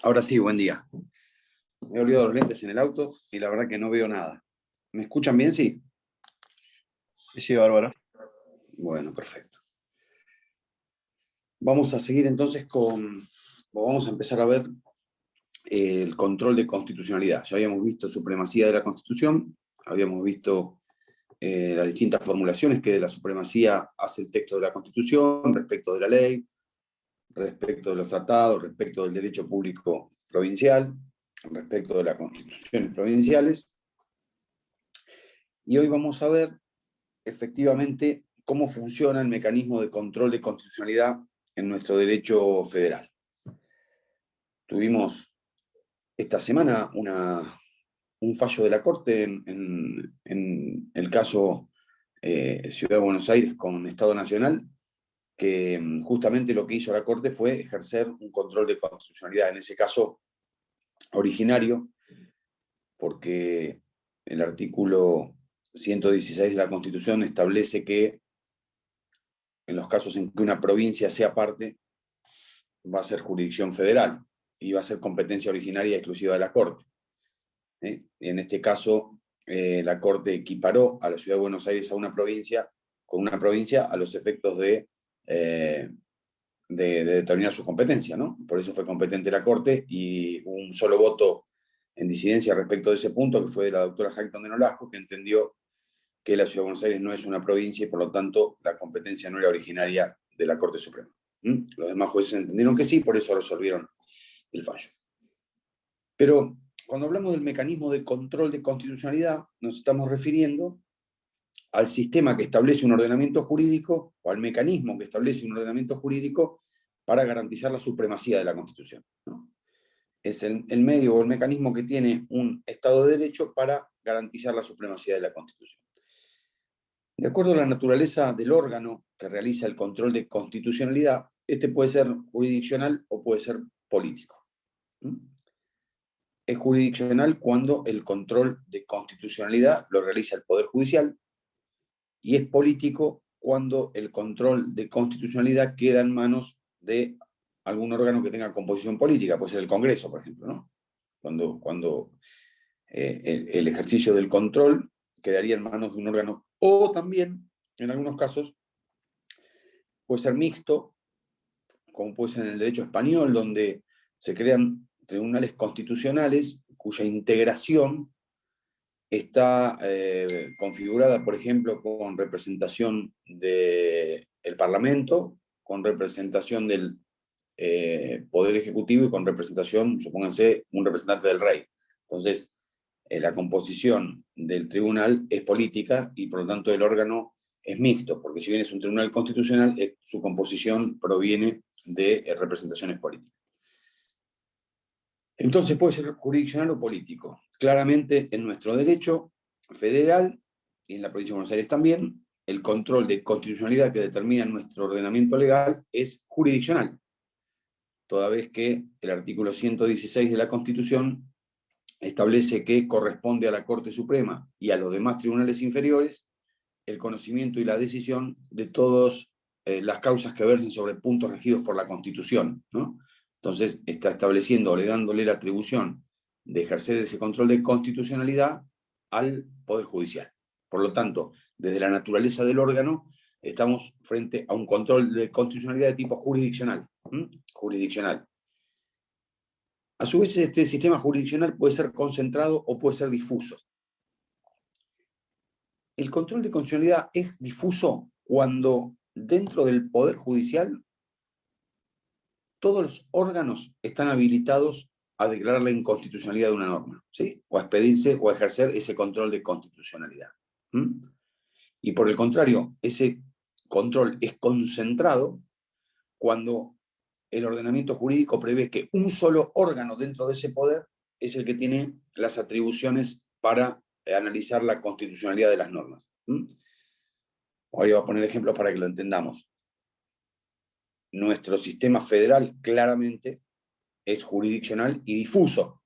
Ahora sí, buen día. Me he olvidado los lentes en el auto y la verdad que no veo nada. ¿Me escuchan bien? Sí. Sí, bárbaro. Bueno, perfecto. Vamos a seguir entonces vamos a empezar a ver el control de constitucionalidad. Ya habíamos visto supremacía de la Constitución, habíamos visto las distintas formulaciones que de la supremacía hace el texto de la Constitución respecto de la ley, respecto de los tratados, respecto del derecho público provincial, respecto de las constituciones provinciales. Y hoy vamos a ver efectivamente cómo funciona el mecanismo de control de constitucionalidad en nuestro derecho federal. Tuvimos esta semana un fallo de la Corte en el caso Ciudad de Buenos Aires con Estado Nacional, que justamente lo que hizo la Corte fue ejercer un control de constitucionalidad, en ese caso originario, porque el artículo 116 de la Constitución establece que en los casos en que una provincia sea parte, va a ser jurisdicción federal y va a ser competencia originaria y exclusiva de la Corte. En este caso, la Corte equiparó a la Ciudad de Buenos Aires a una provincia, con una provincia a los efectos de determinar su competencia, ¿no? Por eso fue competente la Corte y un solo voto en disidencia respecto de ese punto, que fue de la doctora Hackton de Nolasco, que entendió que la Ciudad de Buenos Aires no es una provincia y por lo tanto la competencia no era originaria de la Corte Suprema. Los demás jueces entendieron que sí, por eso resolvieron el fallo. Pero cuando hablamos del mecanismo de control de constitucionalidad, nos estamos refiriendo al sistema que establece un ordenamiento jurídico o al mecanismo que establece un ordenamiento jurídico para garantizar la supremacía de la Constitución, ¿no? Es el medio o el mecanismo que tiene un Estado de Derecho para garantizar la supremacía de la Constitución. De acuerdo a la naturaleza del órgano que realiza el control de constitucionalidad, este puede ser jurisdiccional o puede ser político. Es jurisdiccional cuando el control de constitucionalidad lo realiza el Poder Judicial y es político cuando el control de constitucionalidad queda en manos de algún órgano que tenga composición política, puede ser el Congreso, por ejemplo, ¿no? Cuando el ejercicio del control quedaría en manos de un órgano, o también, en algunos casos, puede ser mixto, como puede ser en el derecho español, donde se crean tribunales constitucionales cuya integración está configurada, por ejemplo, con representación del Parlamento, con representación del Poder Ejecutivo y con representación, supónganse, un representante del rey. Entonces, la composición del tribunal es política y por lo tanto el órgano es mixto, porque si bien es un tribunal constitucional, su composición proviene de representaciones políticas. Entonces puede ser jurisdiccional o político. Claramente en nuestro derecho federal y en la provincia de Buenos Aires también, el control de constitucionalidad que determina nuestro ordenamiento legal es jurisdiccional, toda vez que el artículo 116 de la Constitución establece que corresponde a la Corte Suprema y a los demás tribunales inferiores el conocimiento y la decisión de todas las causas que versen sobre puntos regidos por la Constitución, ¿no? Entonces está estableciendo o le dándole la atribución de ejercer ese control de constitucionalidad al Poder Judicial. Por lo tanto, desde la naturaleza del órgano, estamos frente a un control de constitucionalidad de tipo jurisdiccional. Jurisdiccional. A su vez, este sistema jurisdiccional puede ser concentrado o puede ser difuso. El control de constitucionalidad es difuso cuando dentro del Poder Judicial todos los órganos están habilitados a declarar la inconstitucionalidad de una norma, ¿sí? O a expedirse o a ejercer ese control de constitucionalidad. Y por el contrario, ese control es concentrado cuando el ordenamiento jurídico prevé que un solo órgano dentro de ese poder es el que tiene las atribuciones para analizar la constitucionalidad de las normas. Hoy voy a poner ejemplos para que lo entendamos. Nuestro sistema federal claramente es jurisdiccional y difuso,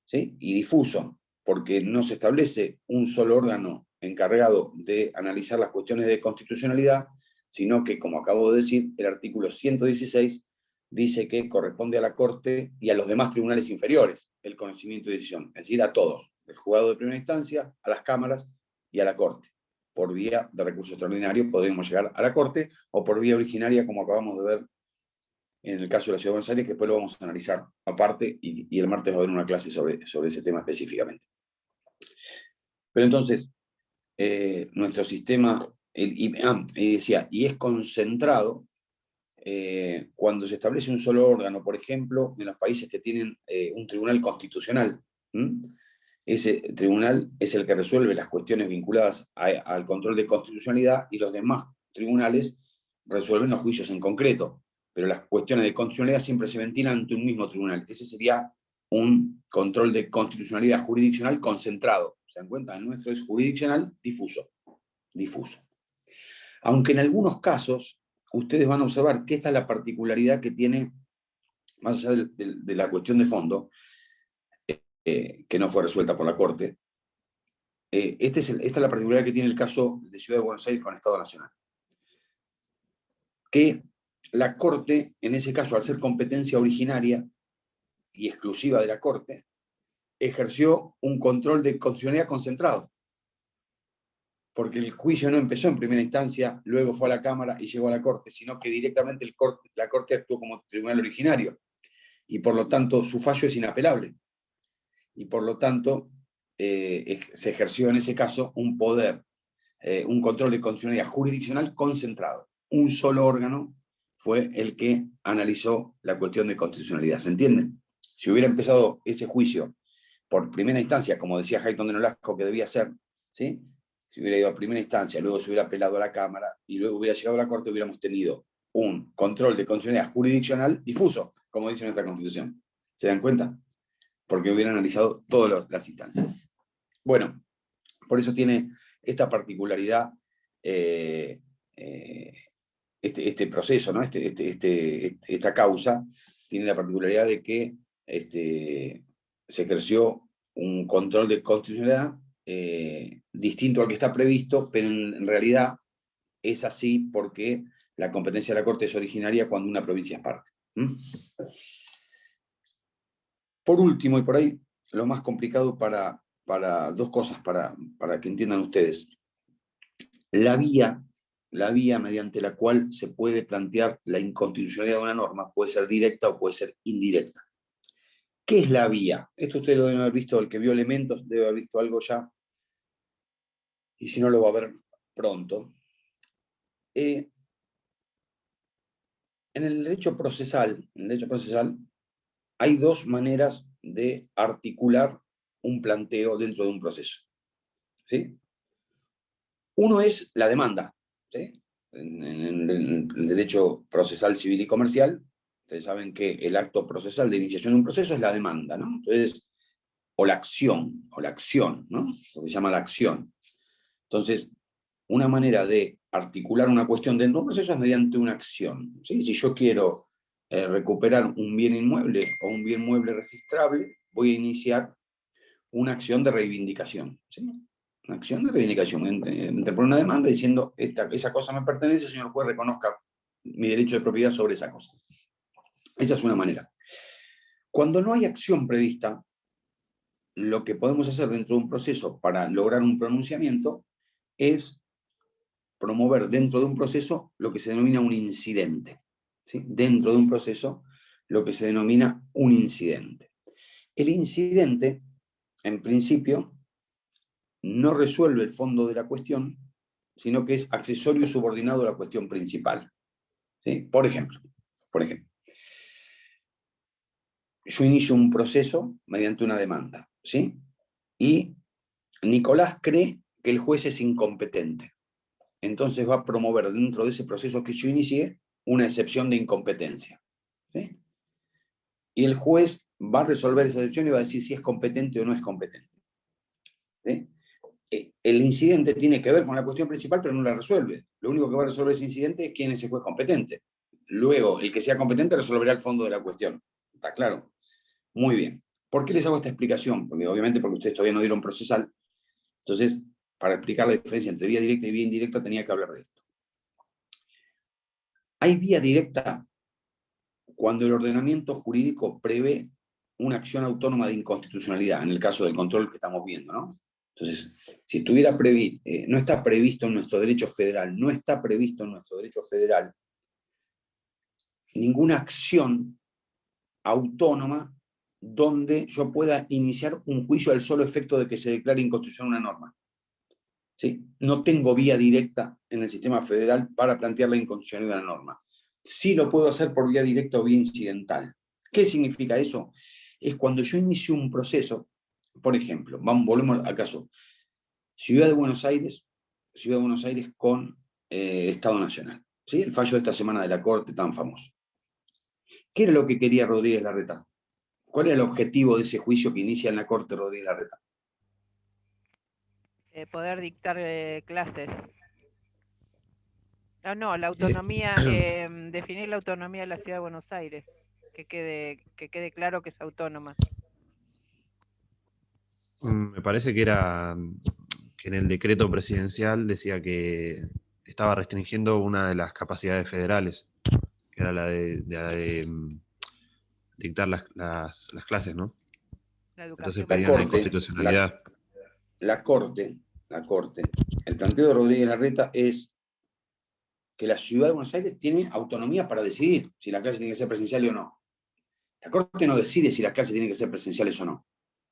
¿sí? Y difuso, porque no se establece un solo órgano encargado de analizar las cuestiones de constitucionalidad, sino que, como acabo de decir, el artículo 116 dice que corresponde a la Corte y a los demás tribunales inferiores el conocimiento y decisión, es decir, a todos, el juzgado de primera instancia, a las cámaras y a la Corte. Por vía de recurso extraordinario podríamos llegar a la Corte, o por vía originaria, como acabamos de ver en el caso de la Ciudad de Buenos Aires, que después lo vamos a analizar aparte, y el martes va a haber una clase sobre ese tema específicamente. Pero entonces, nuestro sistema, decía, y es concentrado cuando se establece un solo órgano, por ejemplo, en los países que tienen un tribunal constitucional. Ese tribunal es el que resuelve las cuestiones vinculadas al control de constitucionalidad, y los demás tribunales resuelven los juicios en concreto, pero las cuestiones de constitucionalidad siempre se ventilan ante un mismo tribunal. Ese sería un control de constitucionalidad jurisdiccional concentrado. ¿Se dan cuenta? El nuestro es jurisdiccional difuso. Aunque en algunos casos ustedes van a observar que esta es la particularidad que tiene, más allá de la cuestión de fondo, que no fue resuelta por la Corte, esta es la particularidad que tiene el caso de Ciudad de Buenos Aires con el Estado Nacional. Que la Corte, en ese caso, al ser competencia originaria y exclusiva de la Corte, ejerció un control de constitucionalidad concentrado. Porque el juicio no empezó en primera instancia, luego fue a la Cámara y llegó a la Corte, sino que directamente la Corte actuó como tribunal originario. Y por lo tanto su fallo es inapelable. Y por lo tanto se ejerció en ese caso un poder, un control de constitucionalidad jurisdiccional concentrado. Un solo órgano fue el que analizó la cuestión de constitucionalidad. ¿Se entiende? Si hubiera empezado ese juicio por primera instancia, como decía Hayton de Nolasco que debía ser, ¿sí? Si hubiera ido a primera instancia, luego se hubiera apelado a la Cámara y luego hubiera llegado a la Corte, hubiéramos tenido un control de constitucionalidad jurisdiccional difuso, como dice nuestra Constitución. ¿Se dan cuenta? Porque hubieran analizado todas las instancias. Bueno, por eso tiene esta particularidad este proceso, ¿no? Esta causa tiene la particularidad de que se ejerció un control de constitucionalidad distinto al que está previsto, pero en realidad es así porque la competencia de la Corte es originaria cuando una provincia es parte. Por último, y por ahí lo más complicado para dos cosas, para que entiendan ustedes. La vía mediante la cual se puede plantear la inconstitucionalidad de una norma puede ser directa o puede ser indirecta. ¿Qué es la vía? Esto ustedes lo deben haber visto, el que vio Elementos debe haber visto algo ya, y si no lo va a ver pronto. En el derecho procesal hay dos maneras de articular un planteo dentro de un proceso. ¿Sí? Uno es la demanda. ¿Sí? En el derecho procesal civil y comercial, ustedes saben que el acto procesal de iniciación de un proceso es la demanda, ¿no? Entonces, o la acción, ¿no? Lo que se llama la acción. Entonces, una manera de articular una cuestión dentro de un proceso es mediante una acción. ¿Sí? Si yo quiero recuperar un bien inmueble o un bien mueble registrable, voy a iniciar una acción de reivindicación. ¿Sí? Una acción de reivindicación. Interponer una demanda diciendo, esa cosa me pertenece, señor juez, reconozca mi derecho de propiedad sobre esa cosa. Esa es una manera. Cuando no hay acción prevista, lo que podemos hacer dentro de un proceso para lograr un pronunciamiento es promover dentro de un proceso lo que se denomina un incidente. ¿Sí? Dentro de un proceso, lo que se denomina un incidente. El incidente, en principio, no resuelve el fondo de la cuestión, sino que es accesorio subordinado a la cuestión principal. ¿Sí? Por ejemplo, yo inicio un proceso mediante una demanda, ¿sí? Y Nicolás cree que el juez es incompetente. Entonces va a promover dentro de ese proceso que yo inicié una excepción de incompetencia. ¿Sí? Y el juez va a resolver esa excepción y va a decir si es competente o no es competente. ¿Sí? El incidente tiene que ver con la cuestión principal, pero no la resuelve. Lo único que va a resolver ese incidente es quién es el juez competente. Luego, el que sea competente resolverá el fondo de la cuestión. ¿Está claro? Muy bien. ¿Por qué les hago esta explicación? Porque obviamente porque ustedes todavía no dieron procesal. Entonces, para explicar la diferencia entre vía directa y vía indirecta, tenía que hablar de esto. Hay vía directa cuando el ordenamiento jurídico prevé una acción autónoma de inconstitucionalidad, en el caso del control que estamos viendo, ¿no? Entonces, si estuviera previsto, no está previsto en nuestro derecho federal, no está previsto en nuestro derecho federal ninguna acción autónoma donde yo pueda iniciar un juicio al solo efecto de que se declare inconstitucional una norma. ¿Sí? No tengo vía directa en el sistema federal para plantear la inconstitucionalidad de una norma. Sí lo puedo hacer por vía directa o vía incidental. ¿Qué significa eso? Es cuando yo inicio un proceso, por ejemplo, volvemos al caso, Ciudad de Buenos Aires con Estado Nacional. ¿Sí? El fallo de esta semana de la Corte tan famoso. ¿Qué era lo que quería Rodríguez Larreta? ¿Cuál era el objetivo de ese juicio que inicia en la Corte Rodríguez Larreta? Poder dictar clases. No, la autonomía, definir la autonomía de la Ciudad de Buenos Aires, que quede claro que es autónoma. Me parece que era que en el decreto presidencial decía que estaba restringiendo una de las capacidades federales, que era la de dictar las clases, ¿no? La Entonces educación. pedían la inconstitucionalidad. La Corte, el planteo de Rodríguez Larreta es que la Ciudad de Buenos Aires tiene autonomía para decidir si la clase tiene que ser presencial o no. La Corte no decide si las clases tienen que ser presenciales o no.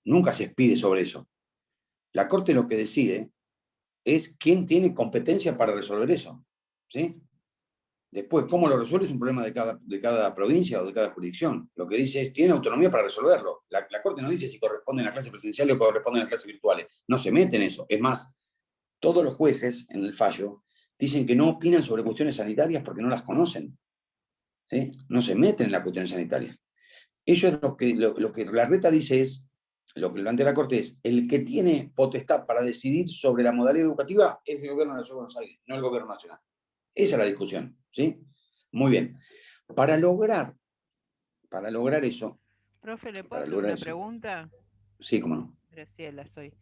Nunca se expide sobre eso. La Corte lo que decide es quién tiene competencia para resolver eso. ¿Sí? Después, cómo lo resuelve es un problema de cada provincia o de cada jurisdicción. Lo que dice es, tiene autonomía para resolverlo. La Corte no dice si corresponden a clases presenciales o corresponden a clases virtuales. No se mete en eso. Es más, todos los jueces en el fallo dicen que no opinan sobre cuestiones sanitarias porque no las conocen. ¿Sí? No se meten en las cuestiones sanitarias. Ellos lo que Larreta dice es, lo que plantea la Corte es, el que tiene potestad para decidir sobre la modalidad educativa es el gobierno de la Ciudad de Buenos Aires, no el gobierno nacional. Esa es la discusión, ¿sí? Muy bien. Para lograr eso... Profe, ¿le puedo hacer una pregunta? Sí, cómo no. Graciela, soy.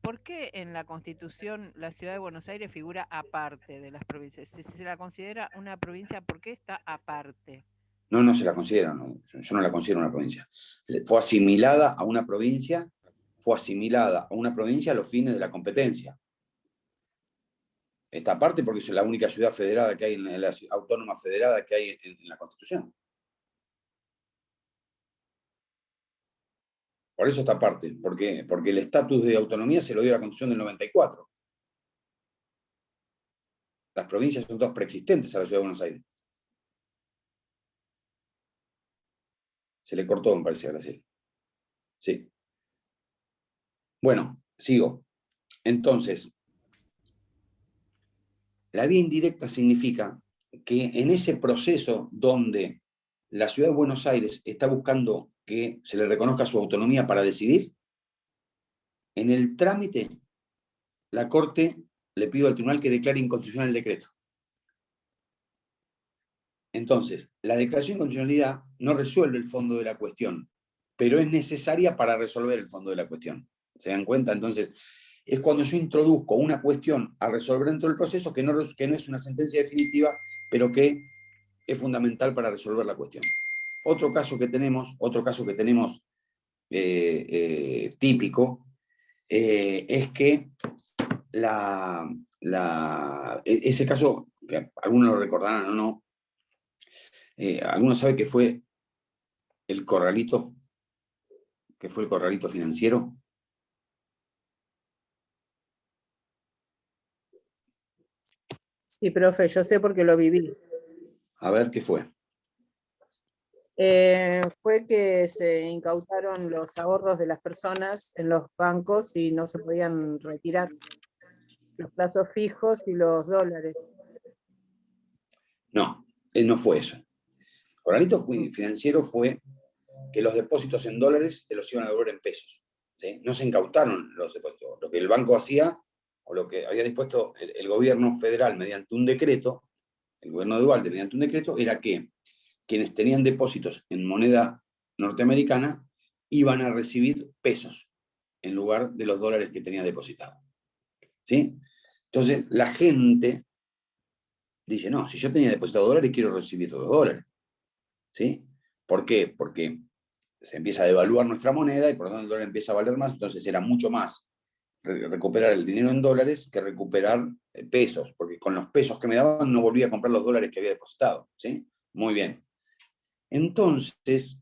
¿Por qué en la Constitución la Ciudad de Buenos Aires figura aparte de las provincias? Si se la considera una provincia, ¿por qué está aparte? No se la considera, no, yo no la considero una provincia. Fue asimilada a una provincia a los fines de la competencia. Esta parte porque es la única ciudad federada que hay, en la autónoma federada que hay en la Constitución. Por eso esta parte, porque el estatus de autonomía se lo dio la Constitución del 94. Las provincias son todas preexistentes a la Ciudad de Buenos Aires. Se le cortó, me parece, a Graciela. Sí. Bueno, sigo. Entonces, la vía indirecta significa que en ese proceso donde la Ciudad de Buenos Aires está buscando que se le reconozca su autonomía para decidir, en el trámite, la Corte le pide al tribunal que declare inconstitucional el decreto. Entonces, la declaración de inconstitucionalidad no resuelve el fondo de la cuestión, pero es necesaria para resolver el fondo de la cuestión. ¿Se dan cuenta? Entonces, es cuando yo introduzco una cuestión a resolver dentro del proceso que no es una sentencia definitiva, pero que es fundamental para resolver la cuestión. Otro caso que tenemos típico, es que ese caso, que algunos lo recordarán o no, algunos saben que fue el corralito financiero. Sí, profe, yo sé porque lo viví. A ver, ¿qué fue? Fue que se incautaron los ahorros de las personas en los bancos y no se podían retirar los plazos fijos y los dólares. No fue eso. Corralito financiero fue que los depósitos en dólares te los iban a devolver en pesos. ¿Sí? No se incautaron los depósitos. Lo que el banco hacía, o lo que había dispuesto el gobierno federal mediante un decreto, el gobierno de Duhalde mediante un decreto, era que quienes tenían depósitos en moneda norteamericana iban a recibir pesos en lugar de los dólares que tenían depositados. ¿Sí? Entonces, la gente dice, no, si yo tenía depositado dólares, quiero recibir los dólares. ¿sí? ¿Por qué? Porque se empieza a devaluar nuestra moneda y por lo tanto el dólar empieza a valer más, entonces era mucho más recuperar el dinero en dólares que recuperar pesos, porque con los pesos que me daban no volvía a comprar los dólares que había depositado, ¿sí? Muy bien. Entonces,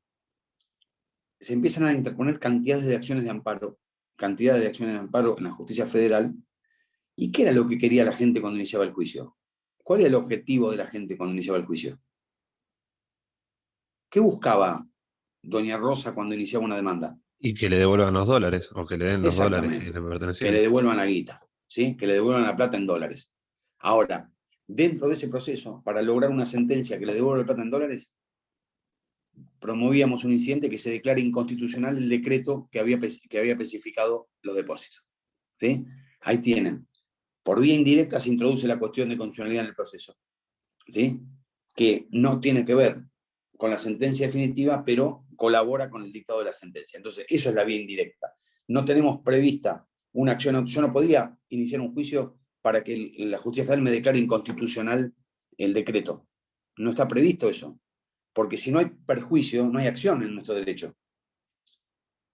se empiezan a interponer cantidades de acciones de amparo en la justicia federal. ¿Y qué era lo que quería la gente cuando iniciaba el juicio? ¿Cuál era el objetivo de la gente cuando iniciaba el juicio? ¿Qué buscaba doña Rosa cuando iniciaba una demanda? Y que le devuelvan los dólares, o que le den los dólares que Exactamente, le que pertenecían. le devuelvan la guita, ¿sí? Que le devuelvan la plata en dólares. Ahora, dentro de ese proceso, para lograr una sentencia que le devuelva la plata en dólares, promovíamos un incidente que se declare inconstitucional el decreto que había especificado los depósitos, ¿sí? Ahí tienen. Por vía indirecta se introduce la cuestión de constitucionalidad en el proceso, ¿sí? Que no tiene que ver con la sentencia definitiva, pero colabora con el dictado de la sentencia. Entonces, eso es la vía indirecta. No tenemos prevista una acción, yo no podía iniciar un juicio para que la justicia federal me declare inconstitucional el decreto. No está previsto eso, porque si no hay perjuicio, no hay acción en nuestro derecho.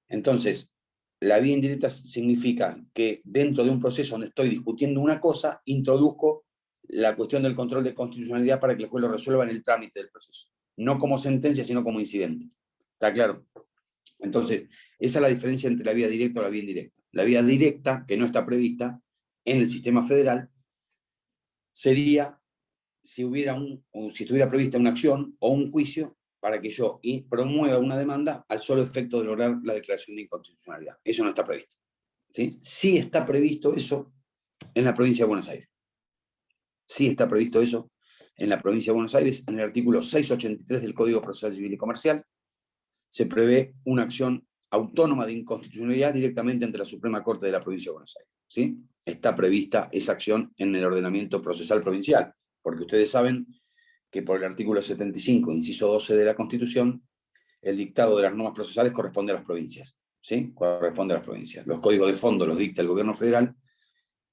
Entonces, la vía indirecta significa que dentro de un proceso donde estoy discutiendo una cosa, introduzco la cuestión del control de constitucionalidad para que el juez lo resuelva en el trámite del proceso. No como sentencia, sino como incidente. ¿Está claro? Entonces, esa es la diferencia entre la vía directa o la vía indirecta. La vía directa, que no está prevista en el sistema federal, sería si estuviera prevista una acción o un juicio para que yo promueva una demanda al solo efecto de lograr la declaración de inconstitucionalidad. Eso no está previsto, ¿sí? Sí está previsto eso en la provincia de Buenos Aires. Sí está previsto eso en la provincia de Buenos Aires. En el artículo 683 del Código Procesal Civil y Comercial se prevé una acción autónoma de inconstitucionalidad directamente ante la Suprema Corte de la provincia de Buenos Aires, ¿sí? Está prevista esa acción en el ordenamiento procesal provincial, porque ustedes saben que por el artículo 75, inciso 12 de la Constitución, el dictado de las normas procesales corresponde a las provincias, ¿sí? Corresponde a las provincias. Los códigos de fondo los dicta el gobierno federal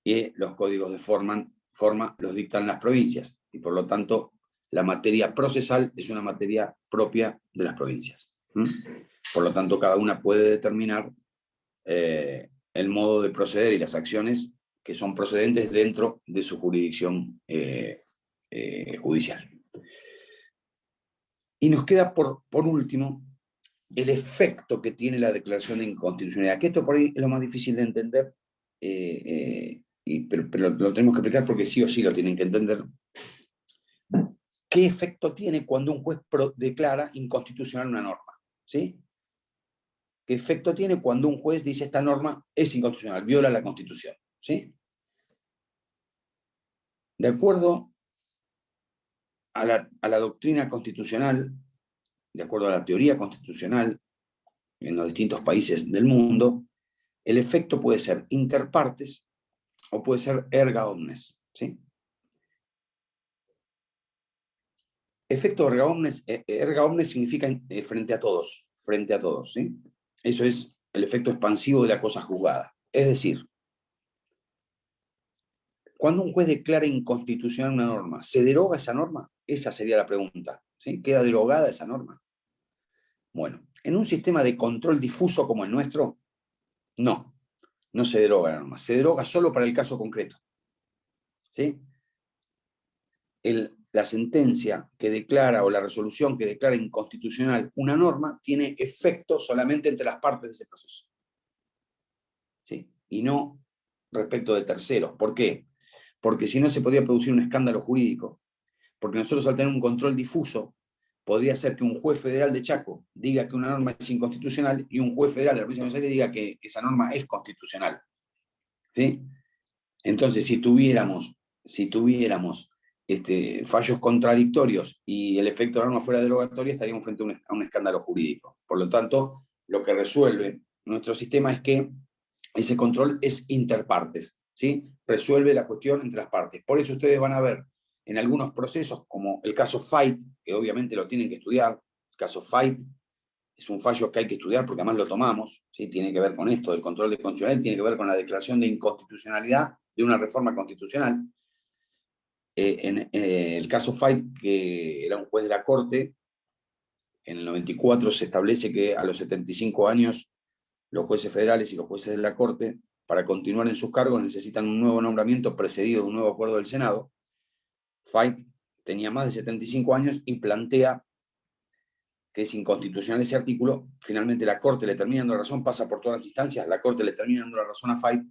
y los códigos de forma los dictan las provincias, y por lo tanto la materia procesal es una materia propia de las provincias. Por lo tanto, cada una puede determinar el modo de proceder y las acciones que son procedentes dentro de su jurisdicción judicial. Y nos queda por último el efecto que tiene la declaración de inconstitucionalidad, que esto por ahí es lo más difícil de entender, pero lo tenemos que explicar porque sí o sí lo tienen que entender. ¿Qué efecto tiene cuando un juez declara inconstitucional una norma? ¿Sí? ¿Qué efecto tiene cuando un juez dice esta norma es inconstitucional, viola la Constitución? ¿Sí? De acuerdo a la doctrina constitucional, de acuerdo a la teoría constitucional en los distintos países del mundo, el efecto puede ser inter partes o puede ser erga omnes, ¿sí? Efecto erga omnes significa frente a todos, ¿sí? Eso es el efecto expansivo de la cosa juzgada. Es decir, cuando un juez declara inconstitucional una norma, ¿se deroga esa norma? Esa sería la pregunta, ¿sí? ¿Queda derogada esa norma? Bueno, en un sistema de control difuso como el nuestro, no se deroga la norma, se deroga solo para el caso concreto, ¿sí? La sentencia que declara o la resolución que declara inconstitucional una norma tiene efecto solamente entre las partes de ese proceso, ¿sí? Y no respecto de terceros. ¿Por qué? Porque si no se podría producir un escándalo jurídico. Porque nosotros al tener un control difuso, podría ser que un juez federal de Chaco diga que una norma es inconstitucional y un juez federal de la provincia de Buenos Aires diga que esa norma es constitucional, ¿sí? Entonces, si tuviéramos fallos contradictorios y el efecto de la norma fuera derogatoria, estaríamos frente a un escándalo jurídico. Por lo tanto, lo que resuelve nuestro sistema es que ese control es interpartes, ¿sí? Resuelve la cuestión entre las partes. Por eso ustedes van a ver en algunos procesos, como el caso Fight, que obviamente lo tienen que estudiar. El caso Fight es un fallo que hay que estudiar porque además lo tomamos, ¿sí? Tiene que ver con esto del control de constitucionalidad, tiene que ver con la declaración de inconstitucionalidad de una reforma constitucional. En el caso Fight, que era un juez de la Corte, En el 94 se establece que a los 75 años los jueces federales y los jueces de la Corte, para continuar en sus cargos, necesitan un nuevo nombramiento precedido de un nuevo acuerdo del Senado. Fait tenía más de 75 años y plantea que es inconstitucional ese artículo. Finalmente la Corte le termina dando la razón, pasa por todas las instancias, la Corte le termina dando la razón a Fait,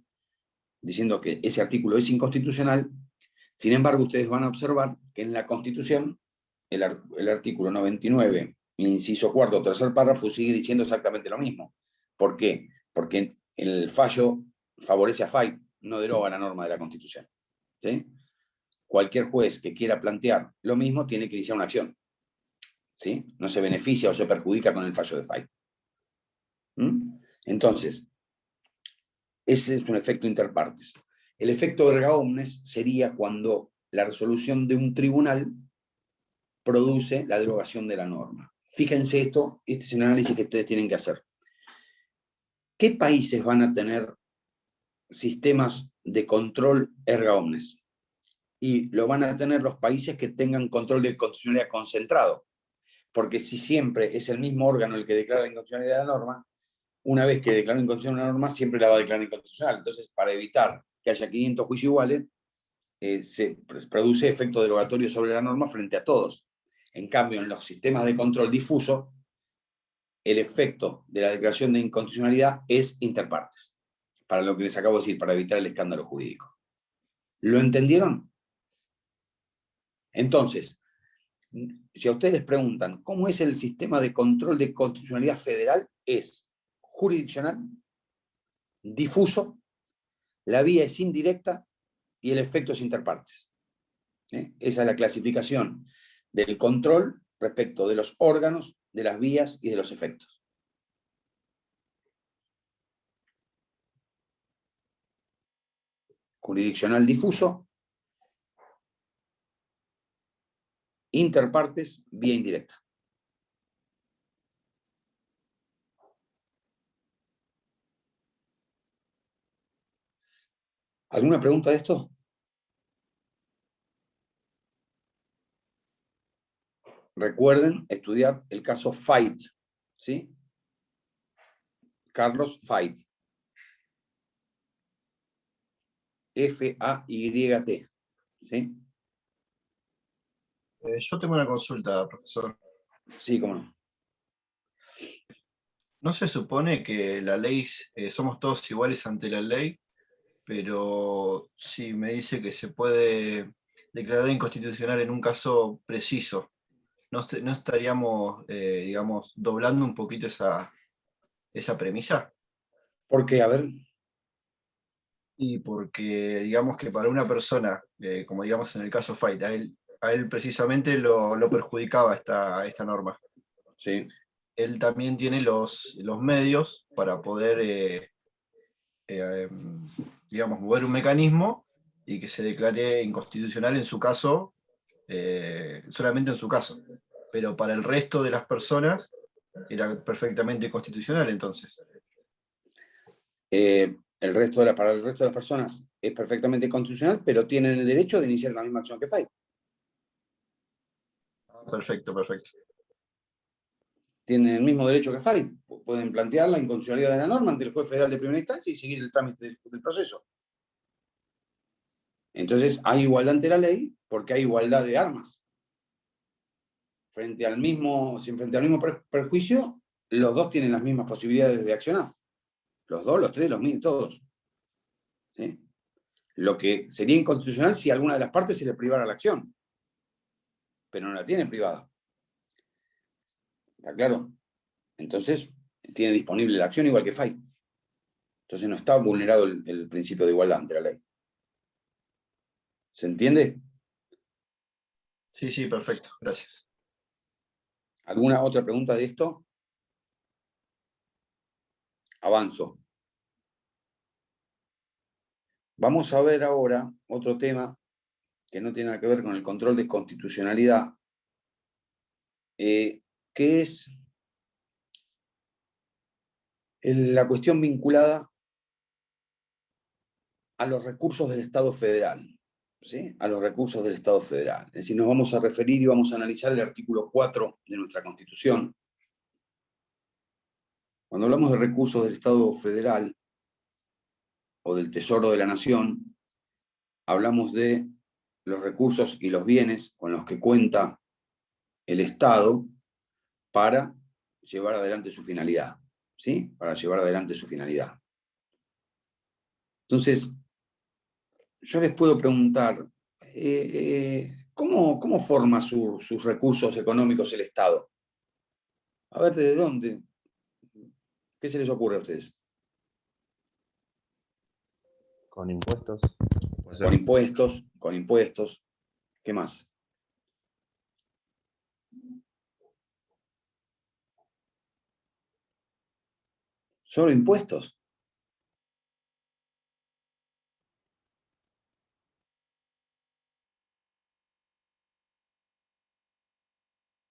diciendo que ese artículo es inconstitucional. Sin embargo, ustedes van a observar que en la Constitución, el artículo 99, inciso cuarto, tercer párrafo, sigue diciendo exactamente lo mismo. ¿Por qué? Porque el fallo favorece a Fait, no deroga la norma de la Constitución. ¿Sí? Cualquier juez que quiera plantear lo mismo tiene que iniciar una acción. ¿Sí? No se beneficia o se perjudica con el fallo de Fait. Entonces, ese es un efecto interpartes. El efecto erga omnes sería cuando la resolución de un tribunal produce la derogación de la norma. Fíjense esto, este es un análisis que ustedes tienen que hacer. ¿Qué países van a tener sistemas de control erga omnes? Y lo van a tener los países que tengan control de constitucionalidad concentrado. Porque si siempre es el mismo órgano el que declara la inconstitucionalidad de la norma, una vez que declara inconstitucional una norma, siempre la va a declarar inconstitucional. Entonces, para evitar que haya 500 juicios iguales, se produce efecto derogatorio sobre la norma frente a todos. En cambio, en los sistemas de control difuso, el efecto de la declaración de inconstitucionalidad es interpartes. Para lo que les acabo de decir, para evitar el escándalo jurídico. ¿Lo entendieron? Entonces, si a ustedes les preguntan cómo es el sistema de control de constitucionalidad federal, es jurisdiccional, difuso, la vía es indirecta y el efecto es interpartes. Esa es la clasificación del control respecto de los órganos, de las vías y de los efectos. Jurisdiccional difuso, interpartes, vía indirecta. ¿Alguna pregunta de esto? Recuerden estudiar el caso Fait, ¿sí? Carlos Fait. F-A-Y-T, ¿sí? Yo tengo una consulta, profesor. Sí, cómo no. ¿No se supone que la ley, somos todos iguales ante la ley? Pero si me dice que se puede declarar inconstitucional en un caso preciso, ¿no estaríamos, digamos, doblando un poquito esa premisa? ¿Por qué? A ver. Y porque, digamos que para una persona, como digamos en el caso Fait, a él precisamente lo perjudicaba esta norma. Sí. Él también tiene los medios para poder, digamos, mover un mecanismo y que se declare inconstitucional en su caso, solamente en su caso. Pero para el resto de las personas era perfectamente constitucional entonces. Para el resto de las personas es perfectamente constitucional, pero tienen el derecho de iniciar la misma acción que Fait. Perfecto, perfecto. Tienen el mismo derecho que Fait. Pueden plantear la inconstitucionalidad de la norma ante el juez federal de primera instancia y seguir el trámite del proceso. Entonces, hay igualdad ante la ley porque hay igualdad de armas. Frente al mismo perjuicio, los dos tienen las mismas posibilidades de accionar. Los dos, los tres, los mismos, todos. ¿Sí? Lo que sería inconstitucional si a alguna de las partes se le privara la acción. Pero no la tiene privada. ¿Está claro? Entonces, tiene disponible la acción igual que Fait. Entonces no está vulnerado el principio de igualdad ante la ley. ¿Se entiende? Sí, perfecto. Gracias. ¿Alguna otra pregunta de esto? Avanzo. Vamos a ver ahora otro tema que no tiene nada que ver con el control de constitucionalidad, que es la cuestión vinculada a los recursos del Estado federal. ¿Sí? A los recursos del Estado federal. Es decir, nos vamos a referir y vamos a analizar el artículo 4 de nuestra Constitución, Cuando hablamos de recursos del Estado federal o del Tesoro de la Nación, hablamos de los recursos y los bienes con los que cuenta el Estado para llevar adelante su finalidad, ¿sí? Para llevar adelante su finalidad. Entonces, yo les puedo preguntar, ¿cómo forma sus recursos económicos el Estado? A ver, ¿desde dónde? ¿Qué se les ocurre a ustedes? Con impuestos. Puede ser. Con impuestos. ¿Qué más? ¿Solo impuestos?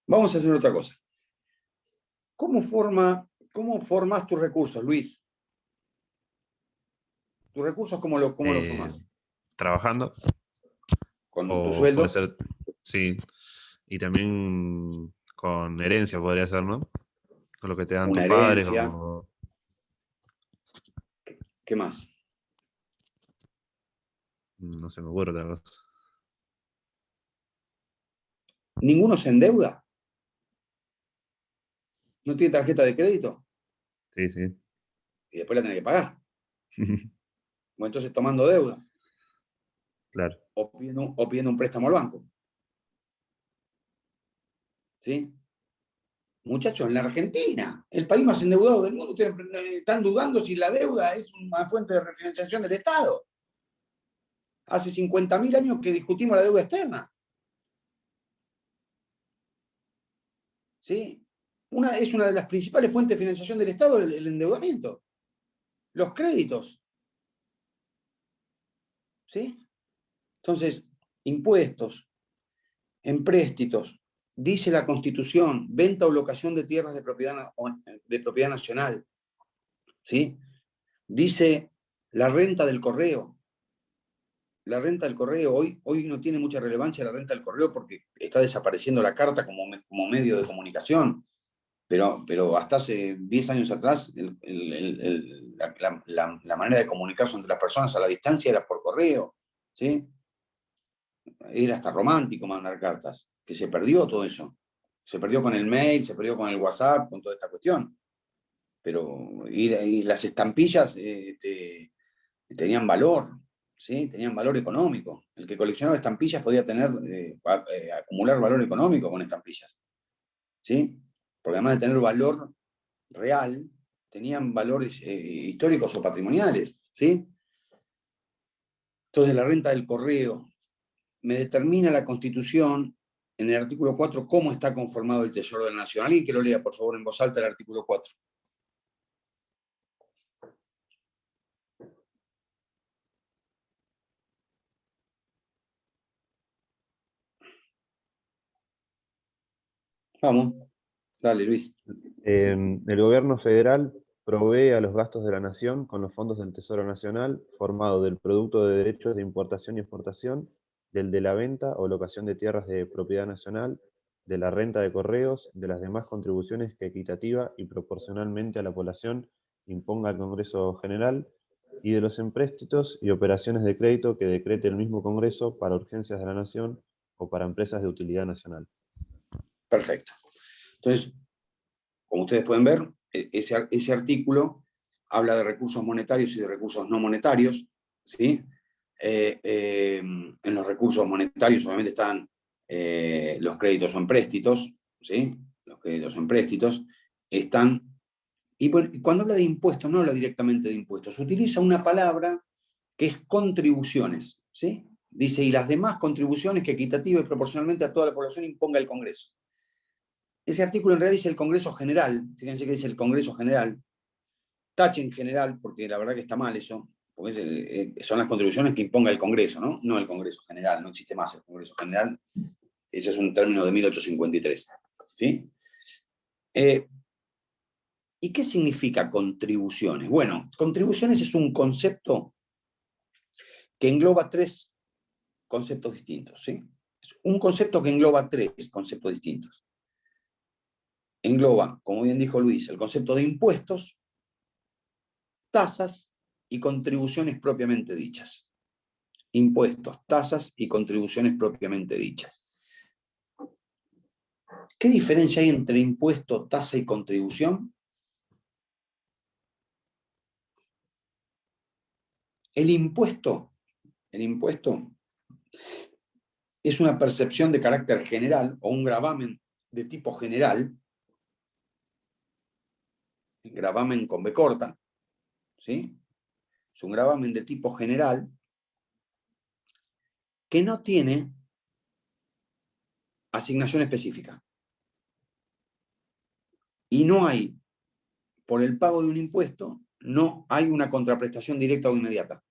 Vamos a hacer otra cosa. ¿Cómo formas tus recursos, Luis? ¿Tus recursos cómo los formas? Trabajando. ¿Con tu O sueldo? puede ser, sí. Y también con herencia podría ser, ¿no? Con lo que te dan Una tus padres herencia. o... ¿Qué más? No se me ocurre otra cosa. ¿Ninguno se endeuda? ¿No tiene tarjeta de crédito? Sí, sí. Y después la tenés que pagar. O entonces tomando deuda. Claro. O pidiendo un préstamo al banco. ¿Sí? Muchachos, en la Argentina, el país más endeudado del mundo, ustedes están dudando si la deuda es una fuente de refinanciación del Estado. Hace 50.000 años que discutimos la deuda externa. ¿Sí? Es una de las principales fuentes de financiación del Estado, el endeudamiento. Los créditos. ¿Sí? Entonces, impuestos, empréstitos, dice la Constitución, venta o locación de tierras de propiedad nacional. ¿Sí? Dice la renta del correo. La renta del correo, hoy no tiene mucha relevancia la renta del correo porque está desapareciendo la carta como medio de comunicación, pero hasta hace 10 años atrás la manera de comunicarse entre las personas a la distancia era por correo, ¿sí? Era hasta romántico mandar cartas, que se perdió todo eso. Se perdió con el mail, se perdió con el WhatsApp, con toda esta cuestión. Pero y las estampillas tenían valor, ¿sí? Tenían valor económico. El que coleccionaba estampillas podía acumular valor económico con estampillas, ¿sí? Porque además de tener valor real, tenían valores históricos o patrimoniales, ¿sí? Entonces la renta del correo me determina la Constitución en el artículo 4 cómo está conformado el Tesoro del Nación. Alguien que lo lea, por favor, en voz alta el artículo 4. Vamos, dale, Luis. El gobierno federal provee a los gastos de la nación con los fondos del Tesoro Nacional, formado del producto de derechos de importación y exportación, del de la venta o locación de tierras de propiedad nacional, de la renta de correos, de las demás contribuciones que equitativa y proporcionalmente a la población imponga el Congreso General, y de los empréstitos y operaciones de crédito que decrete el mismo Congreso para urgencias de la nación o para empresas de utilidad nacional. Perfecto. Entonces, como ustedes pueden ver, ese artículo habla de recursos monetarios y de recursos no monetarios, ¿sí? En los recursos monetarios obviamente están los créditos o empréstitos, ¿sí? Los créditos o empréstitos están... Y bueno, cuando habla de impuestos, no habla directamente de impuestos, utiliza una palabra que es contribuciones, ¿sí? Dice, y las demás contribuciones que equitativa y proporcionalmente a toda la población imponga el Congreso. Ese artículo en realidad dice el Congreso General, fíjense que dice el Congreso General, tachen general, porque la verdad que está mal eso, porque son las contribuciones que imponga el Congreso, ¿no? No el Congreso General, no existe más el Congreso General, ese es un término de 1853, ¿sí? ¿Y qué significa contribuciones? Bueno, contribuciones es un concepto que engloba tres conceptos distintos, ¿sí? Es un concepto que engloba tres conceptos distintos. engloba, como bien dijo Luis, el concepto de impuestos, tasas y contribuciones propiamente dichas. Impuestos, tasas y contribuciones propiamente dichas. ¿Qué diferencia hay entre impuesto, tasa y contribución? El impuesto es una percepción de carácter general o un gravamen de tipo general, gravamen con B corta, ¿sí? Es un gravamen de tipo general que no tiene asignación específica. Y no hay, por el pago de un impuesto, no hay una contraprestación directa o inmediata.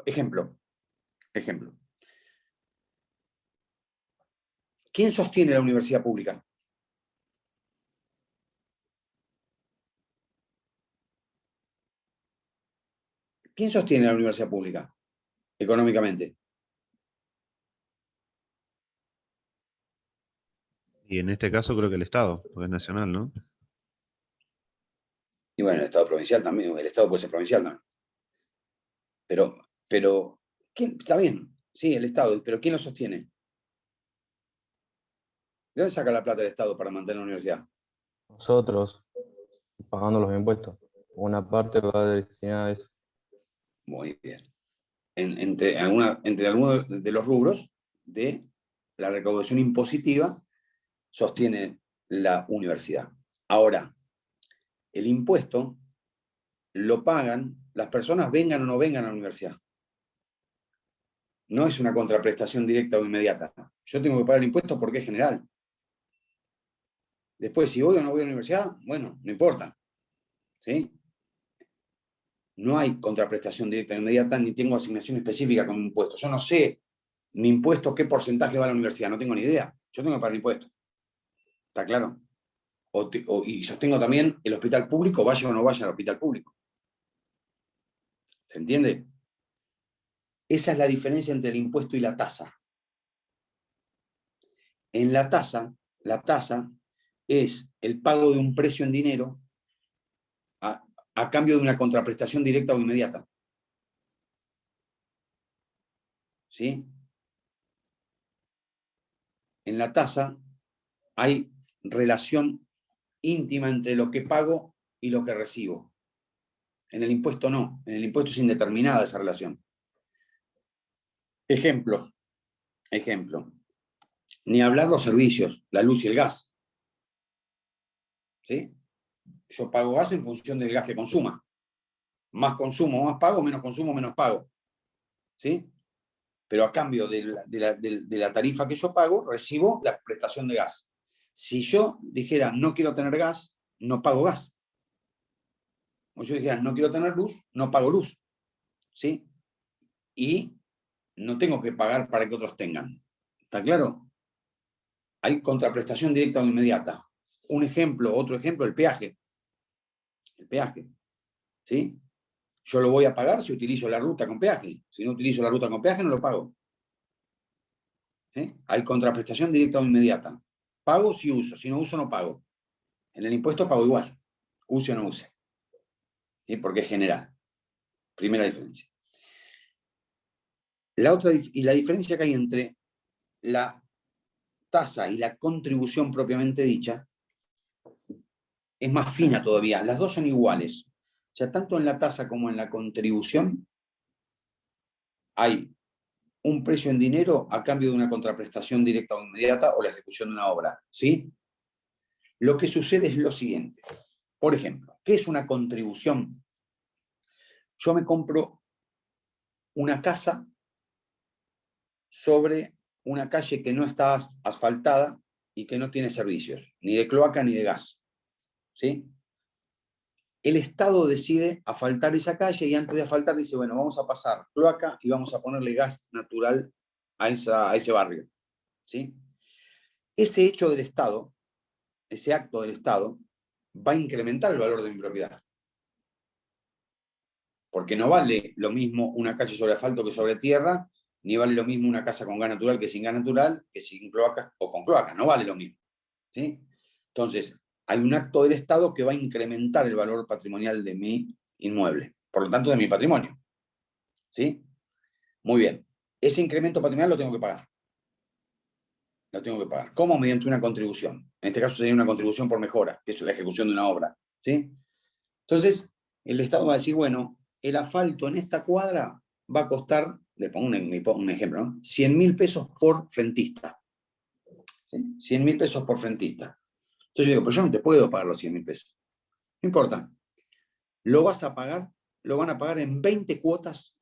Ejemplo. ¿Quién sostiene la universidad pública? ¿Quién sostiene la universidad pública económicamente? Y en este caso creo que el Estado, porque es nacional, ¿no? Y bueno, el Estado provincial también, el Estado puede ser provincial también. Pero ¿quién? Está bien, sí, el Estado, pero ¿quién lo sostiene? ¿De dónde saca la plata el Estado para mantener la universidad? Nosotros, pagando los impuestos, una parte va destinada a eso. Muy bien. Entre algunos de los rubros de la recaudación impositiva sostiene la universidad. Ahora, el impuesto lo pagan las personas vengan o no vengan a la universidad. No es una contraprestación directa o inmediata. Yo tengo que pagar el impuesto porque es general. Después, si voy o no voy a la universidad, bueno, no importa. ¿Sí? No hay contraprestación directa o inmediata, ni tengo asignación específica con mi impuesto. Yo no sé mi impuesto qué porcentaje va a la universidad, no tengo ni idea. Yo tengo que pagar el impuesto. ¿Está claro? Y sostengo también el hospital público, vaya o no vaya al hospital público. ¿Se entiende? Esa es la diferencia entre el impuesto y la tasa. En la tasa es el pago de un precio en dinero a cambio de una contraprestación directa o inmediata. ¿Sí? En la tasa hay relación íntima entre lo que pago y lo que recibo. En el impuesto no. En el impuesto es indeterminada esa relación. Ejemplo. Ni hablar los servicios, la luz y el gas. ¿Sí? Yo pago gas en función del gas que consuma. Más consumo, más pago, menos consumo, menos pago. ¿Sí? Pero a cambio de la tarifa que yo pago, recibo la prestación de gas. Si yo dijera no quiero tener gas, no pago gas. O yo dijera no quiero tener luz, no pago luz. ¿Sí? Y no tengo que pagar para que otros tengan. ¿Está claro? Hay contraprestación directa o inmediata. Un ejemplo, otro ejemplo, el peaje. El peaje. ¿Sí? Yo lo voy a pagar si utilizo la ruta con peaje. Si no utilizo la ruta con peaje, no lo pago. ¿Sí? Hay contraprestación directa o inmediata. Pago si uso, si no uso, no pago. En el impuesto pago igual, use o no use. ¿Sí? Porque es general. Primera diferencia. La diferencia que hay entre la tasa y la contribución propiamente dicha es más fina todavía. Las dos son iguales. O sea, tanto en la tasa como en la contribución hay un precio en dinero a cambio de una contraprestación directa o inmediata o la ejecución de una obra. ¿Sí? Lo que sucede es lo siguiente. Por ejemplo, ¿qué es una contribución? Yo me compro una casa sobre una calle que no está asfaltada y que no tiene servicios, ni de cloaca ni de gas. ¿Sí? El Estado decide asfaltar esa calle y antes de asfaltar dice, bueno, vamos a pasar cloaca y vamos a ponerle gas natural a ese barrio. ¿Sí? Ese hecho del Estado, ese acto del Estado, va a incrementar el valor de mi propiedad. Porque no vale lo mismo una calle sobre asfalto que sobre tierra, ni vale lo mismo una casa con gas natural que sin gas natural, que sin cloacas o con cloacas, no vale lo mismo. ¿Sí? Entonces, hay un acto del Estado que va a incrementar el valor patrimonial de mi inmueble, por lo tanto de mi patrimonio. ¿Sí? Muy bien. Ese incremento patrimonial lo tengo que pagar. Lo tengo que pagar. ¿Cómo? Mediante una contribución. En este caso sería una contribución por mejora, que es la ejecución de una obra. ¿Sí? Entonces, el Estado va a decir, bueno, el asfalto en esta cuadra va a costar, le pongo un ejemplo, ¿no? 100.000 pesos por frentista. ¿Sí? 100.000 pesos por frentista. Entonces yo digo, pero yo no te puedo pagar los 100.000 pesos. No importa. Lo vas a pagar, lo van a pagar en 20 cuotas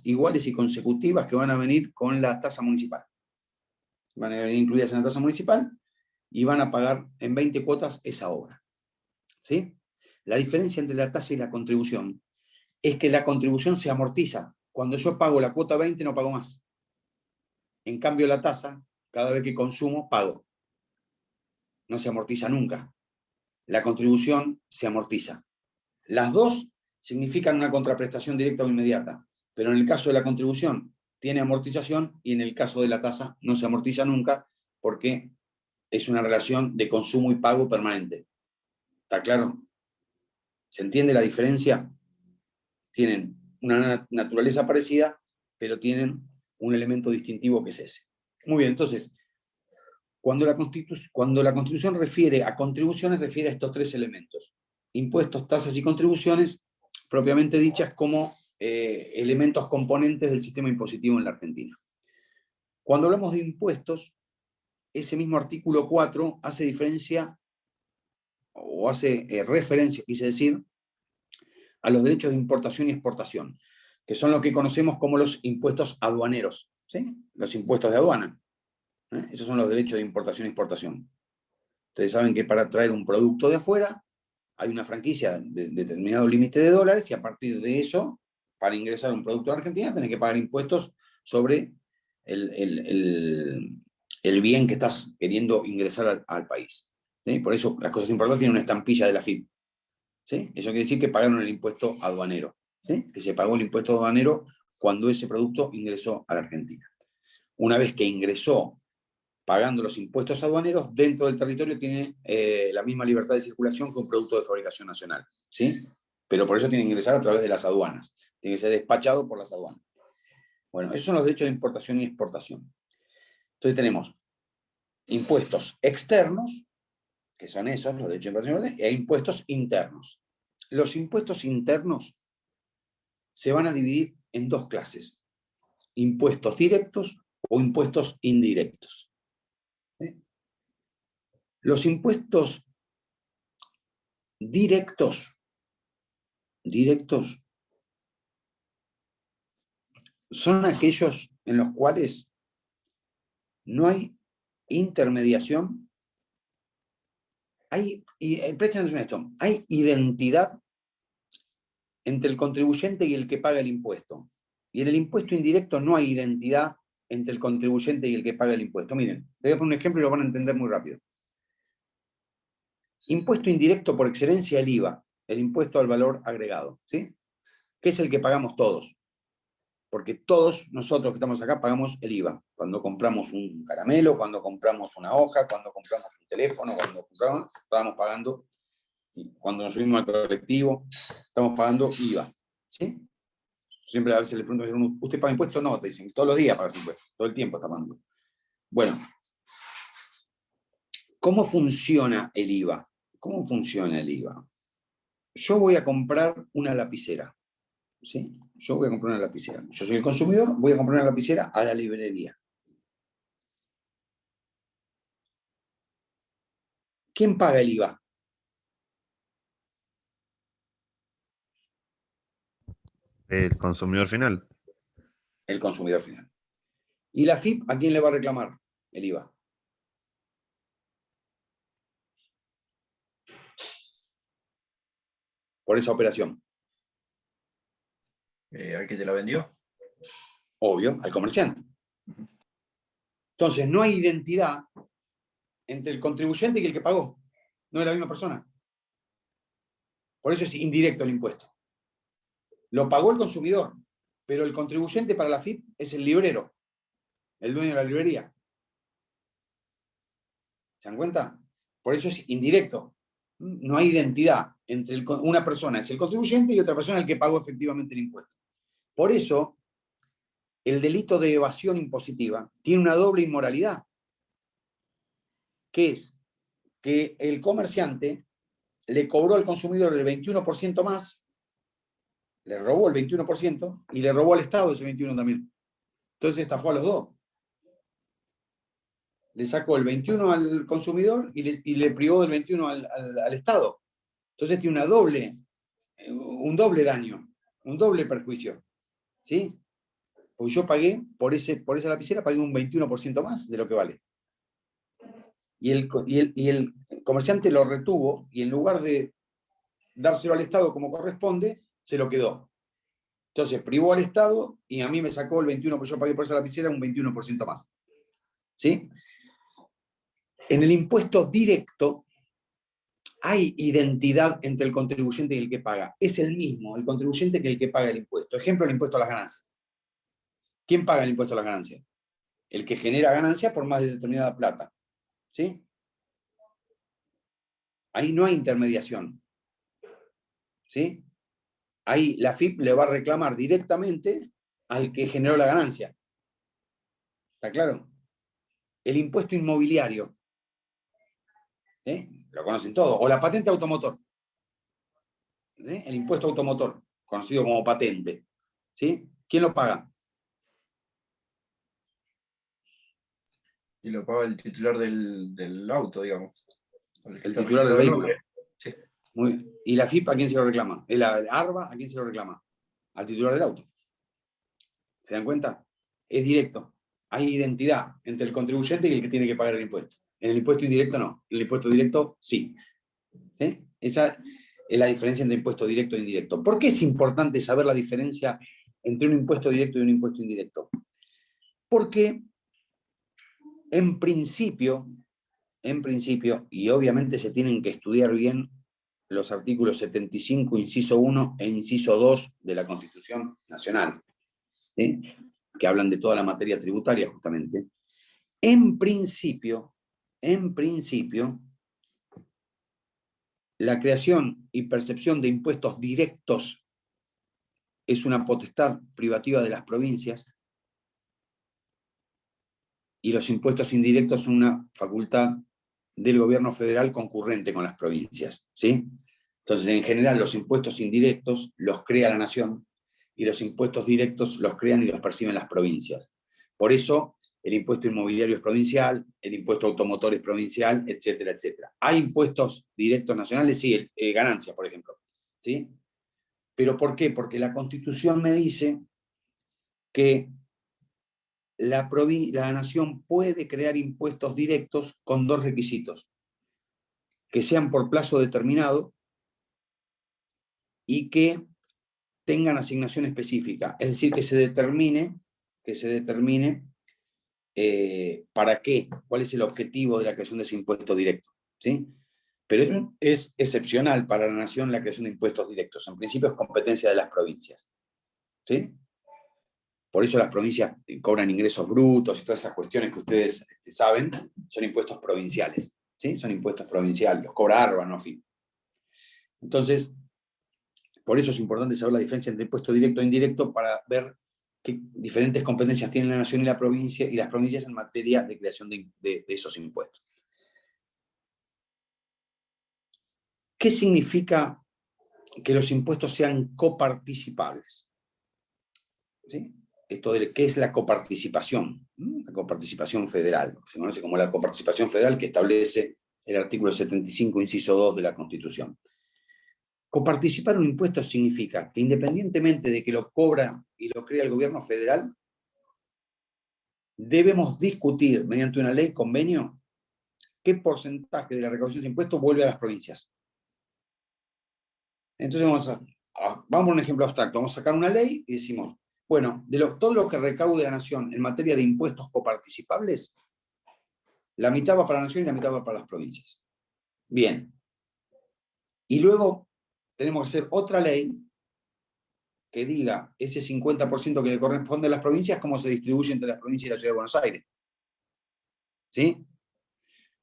iguales y consecutivas que van a venir con la tasa municipal. Van a venir incluidas en la tasa municipal y van a pagar en 20 cuotas esa obra. ¿Sí? La diferencia entre la tasa y la contribución es que la contribución se amortiza. Cuando yo pago la cuota 20 no pago más. En cambio la tasa, cada vez que consumo, pago. No se amortiza nunca. La contribución se amortiza. Las dos significan una contraprestación directa o inmediata, pero en el caso de la contribución tiene amortización y en el caso de la tasa no se amortiza nunca porque es una relación de consumo y pago permanente. ¿Está claro? ¿Se entiende la diferencia? Tienen una naturaleza parecida, pero tienen un elemento distintivo que es ese. Muy bien, entonces, cuando la Constitución refiere a contribuciones, refiere a estos tres elementos. Impuestos, tasas y contribuciones, propiamente dichas como elementos componentes del sistema impositivo en la Argentina. Cuando hablamos de impuestos, ese mismo artículo 4 hace diferencia, o hace referencia, quise decir, a los derechos de importación y exportación, que son lo que conocemos como los impuestos aduaneros, ¿sí? Los impuestos de aduana. Esos son los derechos de importación y exportación. Ustedes saben que para traer un producto de afuera hay una franquicia de determinado límite de dólares y a partir de eso, para ingresar un producto a Argentina, tenés que pagar impuestos sobre el bien que estás queriendo ingresar al país. ¿Sí? Por eso las cosas importantes tienen una estampilla de la FIP. ¿Sí? Eso quiere decir que pagaron el impuesto aduanero. ¿Sí? Que se pagó el impuesto aduanero cuando ese producto ingresó a la Argentina. Una vez que ingresó pagando los impuestos aduaneros, dentro del territorio tiene la misma libertad de circulación que un producto de fabricación nacional. ¿Sí? Pero por eso tiene que ingresar a través de las aduanas. Tiene que ser despachado por las aduanas. Bueno, esos son los derechos de importación y exportación. Entonces tenemos impuestos externos, que son esos, los derechos de importación y exportación, e impuestos internos. Los impuestos internos se van a dividir en dos clases: impuestos directos o impuestos indirectos. ¿Sí? Los impuestos directos son aquellos en los cuales no hay intermediación, presten atención a esto, hay identidad entre el contribuyente y el que paga el impuesto. Y en el impuesto indirecto no hay identidad entre el contribuyente y el que paga el impuesto. Miren, les voy a poner un ejemplo y lo van a entender muy rápido. Impuesto indirecto por excelencia, el IVA, el impuesto al valor agregado, ¿sí? Que es el que pagamos todos. Porque todos nosotros que estamos acá pagamos el IVA. Cuando compramos un caramelo, cuando compramos una hoja, cuando compramos un teléfono, cuando compramos, estamos pagando, cuando nos subimos al colectivo, estamos pagando IVA. ¿Sí? Siempre a veces le pregunto a uno, ¿usted paga impuestos? No, te dicen, todos los días pagas impuestos, todo el tiempo está pagando. Bueno, ¿cómo funciona el IVA? ¿Cómo funciona el IVA? Yo voy a comprar una lapicera. ¿Sí? Yo voy a comprar una lapicera. Yo soy el consumidor, voy a comprar una lapicera a la librería. ¿Quién paga el IVA? El consumidor final. El consumidor final. ¿Y la FIP a quién le va a reclamar el IVA? Por esa operación. ¿Al que te la vendió? Obvio, al comerciante. Entonces, no hay identidad entre el contribuyente y el que pagó. No es la misma persona. Por eso es indirecto el impuesto. Lo pagó el consumidor, pero el contribuyente para la AFIP es el librero, el dueño de la librería. ¿Se dan cuenta? Por eso es indirecto. No hay identidad entre una persona es el contribuyente y otra persona el que pagó efectivamente el impuesto. Por eso, el delito de evasión impositiva tiene una doble inmoralidad, que es que el comerciante le cobró al consumidor el 21% más, le robó el 21% y le robó al Estado ese 21% también. Entonces estafó a los dos. Le sacó el 21 al consumidor y le privó del 21 al Estado. Entonces tiene un doble daño, un doble perjuicio. ¿Sí? Pues yo pagué, por esa lapicera, pagué un 21% más de lo que vale. Y el comerciante lo retuvo y en lugar de dárselo al Estado como corresponde, se lo quedó. Entonces privó al Estado y a mí me sacó el 21% que yo pagué por esa lapicera, un 21% más. ¿Sí? En el impuesto directo hay identidad entre el contribuyente y el que paga. Es el mismo, el contribuyente, que el que paga el impuesto. Ejemplo, el impuesto a las ganancias. ¿Quién paga el impuesto a las ganancias? El que genera ganancias por más de determinada plata. ¿Sí? Ahí no hay intermediación. ¿Sí? Ahí la AFIP le va a reclamar directamente al que generó la ganancia. ¿Está claro? El impuesto inmobiliario. Lo conocen todos. O la patente automotor. El impuesto automotor, conocido como patente. ¿Sí? ¿Quién lo paga? Y lo paga el titular del auto, digamos. El titular del vehículo. Sí. ¿Y la FIP a quién se lo reclama? ¿El ARBA a quién se lo reclama? Al titular del auto. ¿Se dan cuenta? Es directo. Hay identidad entre el contribuyente y el que tiene que pagar el impuesto. En el impuesto indirecto no. En el impuesto directo sí. ¿Sí? Esa es la diferencia entre impuesto directo e indirecto. ¿Por qué es importante saber la diferencia entre un impuesto directo y un impuesto indirecto? Porque en principio, y obviamente se tienen que estudiar bien los artículos 75, inciso 1 e inciso 2 de la Constitución Nacional, ¿sí? Que hablan de toda la materia tributaria justamente. En principio, la creación y percepción de impuestos directos es una potestad privativa de las provincias y los impuestos indirectos son una facultad del gobierno federal concurrente con las provincias, ¿sí? Entonces, en general, los impuestos indirectos los crea la nación y los impuestos directos los crean y los perciben las provincias. Por eso, el impuesto inmobiliario es provincial, el impuesto automotor es provincial, etcétera, etcétera. ¿Hay impuestos directos nacionales? Sí, ganancia, por ejemplo, ¿sí? ¿Pero por qué? Porque la Constitución me dice que la nación puede crear impuestos directos con dos requisitos: que sean por plazo determinado y que tengan asignación específica, es decir, que se determine para qué, cuál es el objetivo de la creación de ese impuesto directo, ¿sí? Pero es excepcional para la nación la creación de impuestos directos. En principio es competencia de las provincias, ¿sí? Por eso las provincias cobran ingresos brutos y todas esas cuestiones que ustedes saben, son impuestos provinciales, ¿sí? Son impuestos provinciales, los cobra ARBA, no FIP. Entonces, por eso es importante saber la diferencia entre impuesto directo e indirecto para ver qué diferentes competencias tienen la nación y la provincia y las provincias en materia de creación de esos impuestos. ¿Qué significa que los impuestos sean coparticipables? ¿Sí? Esto de qué es la coparticipación, ¿no? La coparticipación federal, se conoce como la coparticipación federal, que establece el artículo 75, inciso 2 de la Constitución. Coparticipar un impuesto significa que independientemente de que lo cobra y lo crea el gobierno federal, debemos discutir mediante una ley, convenio, qué porcentaje de la recaudación de impuestos vuelve a las provincias. Entonces vamos a un ejemplo abstracto, vamos a sacar una ley y decimos, bueno, todo lo que recaude la nación en materia de impuestos coparticipables, la mitad va para la nación y la mitad va para las provincias. Bien. Y luego tenemos que hacer otra ley que diga ese 50% que le corresponde a las provincias, cómo se distribuye entre las provincias y la Ciudad de Buenos Aires. ¿Sí?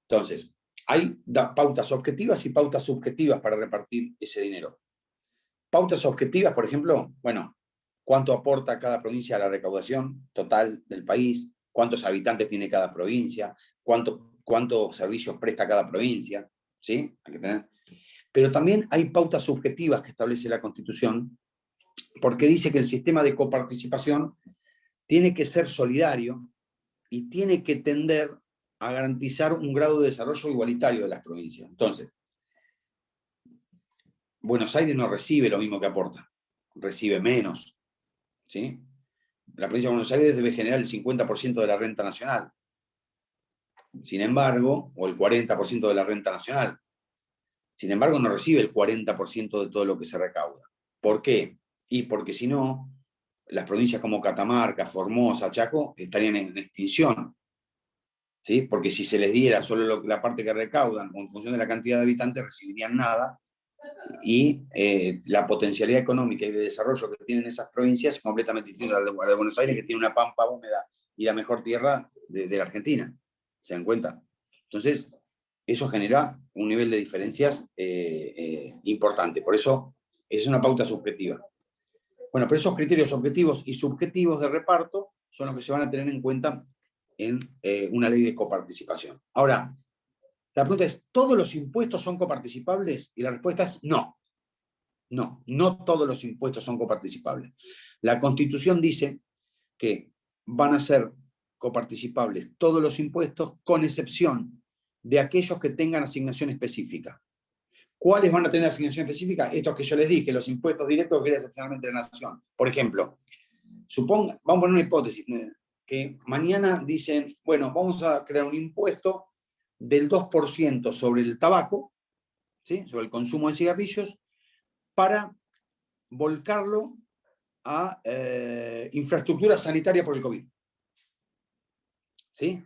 Entonces, hay pautas objetivas y pautas subjetivas para repartir ese dinero. Pautas objetivas, por ejemplo, bueno, cuánto aporta cada provincia a la recaudación total del país, cuántos habitantes tiene cada provincia, cuántos servicios presta cada provincia, ¿sí? Hay que tener. Pero también hay pautas subjetivas que establece la Constitución, porque dice que el sistema de coparticipación tiene que ser solidario y tiene que tender a garantizar un grado de desarrollo igualitario de las provincias. Entonces, Buenos Aires no recibe lo mismo que aporta, recibe menos, ¿sí? La provincia de Buenos Aires debe generar el 50% de la renta nacional. Sin embargo, o el 40% de la renta nacional. Sin embargo, no recibe el 40% de todo lo que se recauda. ¿Por qué? Y porque si no, las provincias como Catamarca, Formosa, Chaco estarían en extinción. ¿Sí? Porque si se les diera solo la parte que recaudan, o en función de la cantidad de habitantes, recibirían nada, y la potencialidad económica y de desarrollo que tienen esas provincias es completamente distinta a la de Buenos Aires, que tiene una pampa húmeda y la mejor tierra de la Argentina. ¿Se dan cuenta? Entonces, eso genera un nivel de diferencias importante. Por eso, es una pauta subjetiva. Bueno, pero esos criterios objetivos y subjetivos de reparto son los que se van a tener en cuenta en una ley de coparticipación. Ahora, la pregunta es, ¿todos los impuestos son coparticipables? Y la respuesta es no. No, no todos los impuestos son coparticipables. La Constitución dice que van a ser coparticipables todos los impuestos, con excepción de aquellos que tengan asignación específica. ¿Cuáles van a tener asignación específica? Estos que yo les dije, los impuestos directos que crea excepcionalmente la Nación. Por ejemplo, vamos a poner una hipótesis, que mañana dicen, bueno, vamos a crear un impuesto del 2% sobre el tabaco, ¿sí? Sobre el consumo de cigarrillos, para volcarlo a infraestructura sanitaria por el COVID. ¿Sí?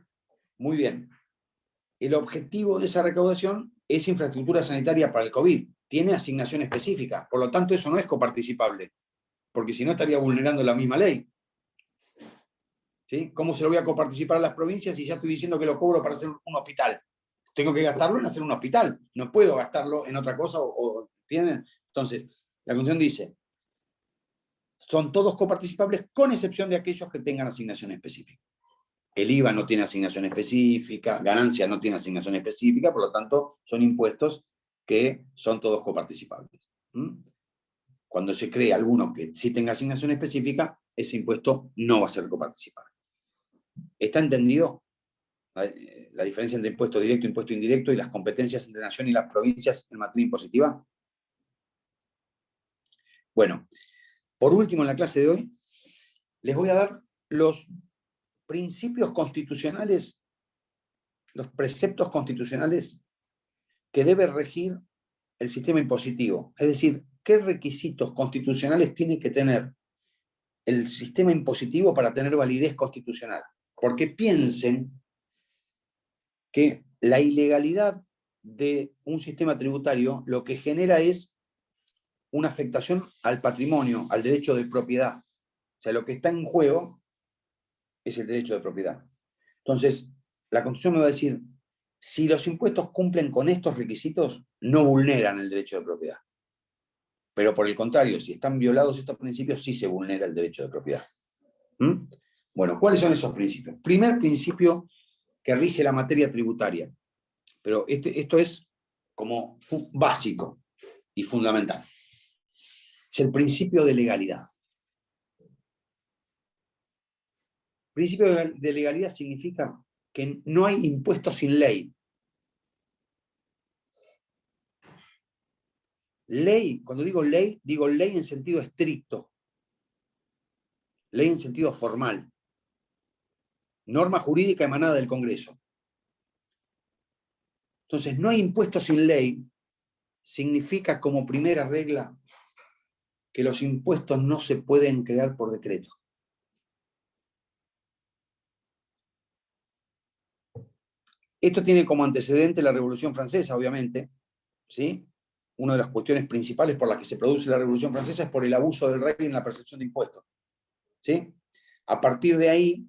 Muy bien. El objetivo de esa recaudación es infraestructura sanitaria para el COVID. Tiene asignación específica. Por lo tanto, eso no es coparticipable, porque si no estaría vulnerando la misma ley. ¿Sí? ¿Cómo se lo voy a coparticipar a las provincias si ya estoy diciendo que lo cobro para hacer un hospital? Tengo que gastarlo en hacer un hospital. No puedo gastarlo en otra cosa. ¿Entienden? Entonces, la Constitución dice, son todos coparticipables con excepción de aquellos que tengan asignación específica. El IVA no tiene asignación específica, ganancia no tiene asignación específica, por lo tanto, son impuestos que son todos coparticipables. Cuando se cree alguno que sí tenga asignación específica, ese impuesto no va a ser coparticipable. ¿Está entendido la diferencia entre impuesto directo e impuesto indirecto y las competencias entre nación y las provincias en materia impositiva? Bueno, por último, en la clase de hoy, les voy a dar los principios constitucionales, los preceptos constitucionales que debe regir el sistema impositivo. Es decir, qué requisitos constitucionales tiene que tener el sistema impositivo para tener validez constitucional. Porque piensen que la ilegalidad de un sistema tributario lo que genera es una afectación al patrimonio, al derecho de propiedad. O sea, lo que está en juego es el derecho de propiedad. Entonces, la Constitución me va a decir, si los impuestos cumplen con estos requisitos, no vulneran el derecho de propiedad. Pero por el contrario, si están violados estos principios, sí se vulnera el derecho de propiedad. Bueno, ¿cuáles son esos principios? Primer principio que rige la materia tributaria. Pero esto es como básico y fundamental. Es el principio de legalidad. Principio de legalidad significa que no hay impuestos sin ley. Ley, cuando digo ley en sentido estricto. Ley en sentido formal. Norma jurídica emanada del Congreso. Entonces, no hay impuestos sin ley significa como primera regla que los impuestos no se pueden crear por decreto. Esto tiene como antecedente la Revolución Francesa, obviamente, ¿sí? una de las cuestiones principales por las que se produce la Revolución Francesa es por el abuso del rey en la percepción de impuestos. ¿Sí? A partir de ahí,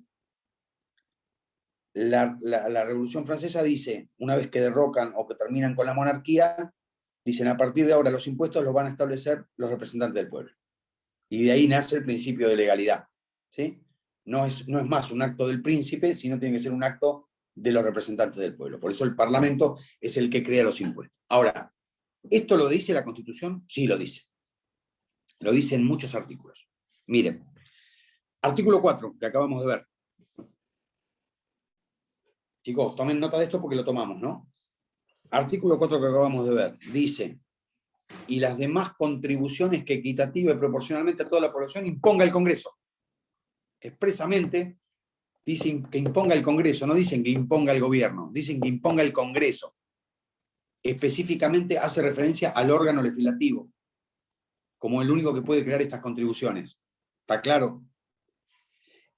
la Revolución Francesa dice, una vez que derrocan o que terminan con la monarquía, dicen, a partir de ahora los impuestos los van a establecer los representantes del pueblo. Y de ahí nace el principio de legalidad. ¿Sí? No es más un acto del príncipe, sino tiene que ser un acto de los representantes del pueblo. Por eso el Parlamento es el que crea los impuestos. Ahora, ¿esto lo dice la Constitución? Sí, lo dice. Lo dice en muchos artículos. Miren, artículo 4, que acabamos de ver. Chicos, tomen nota de esto porque lo tomamos, ¿no? Artículo 4 que acabamos de ver. Dice, y las demás contribuciones que equitativa y proporcionalmente a toda la población imponga el Congreso. Expresamente dicen que imponga el Congreso, no dicen que imponga el gobierno, dicen que imponga el Congreso. Específicamente hace referencia al órgano legislativo, como el único que puede crear estas contribuciones. ¿Está claro?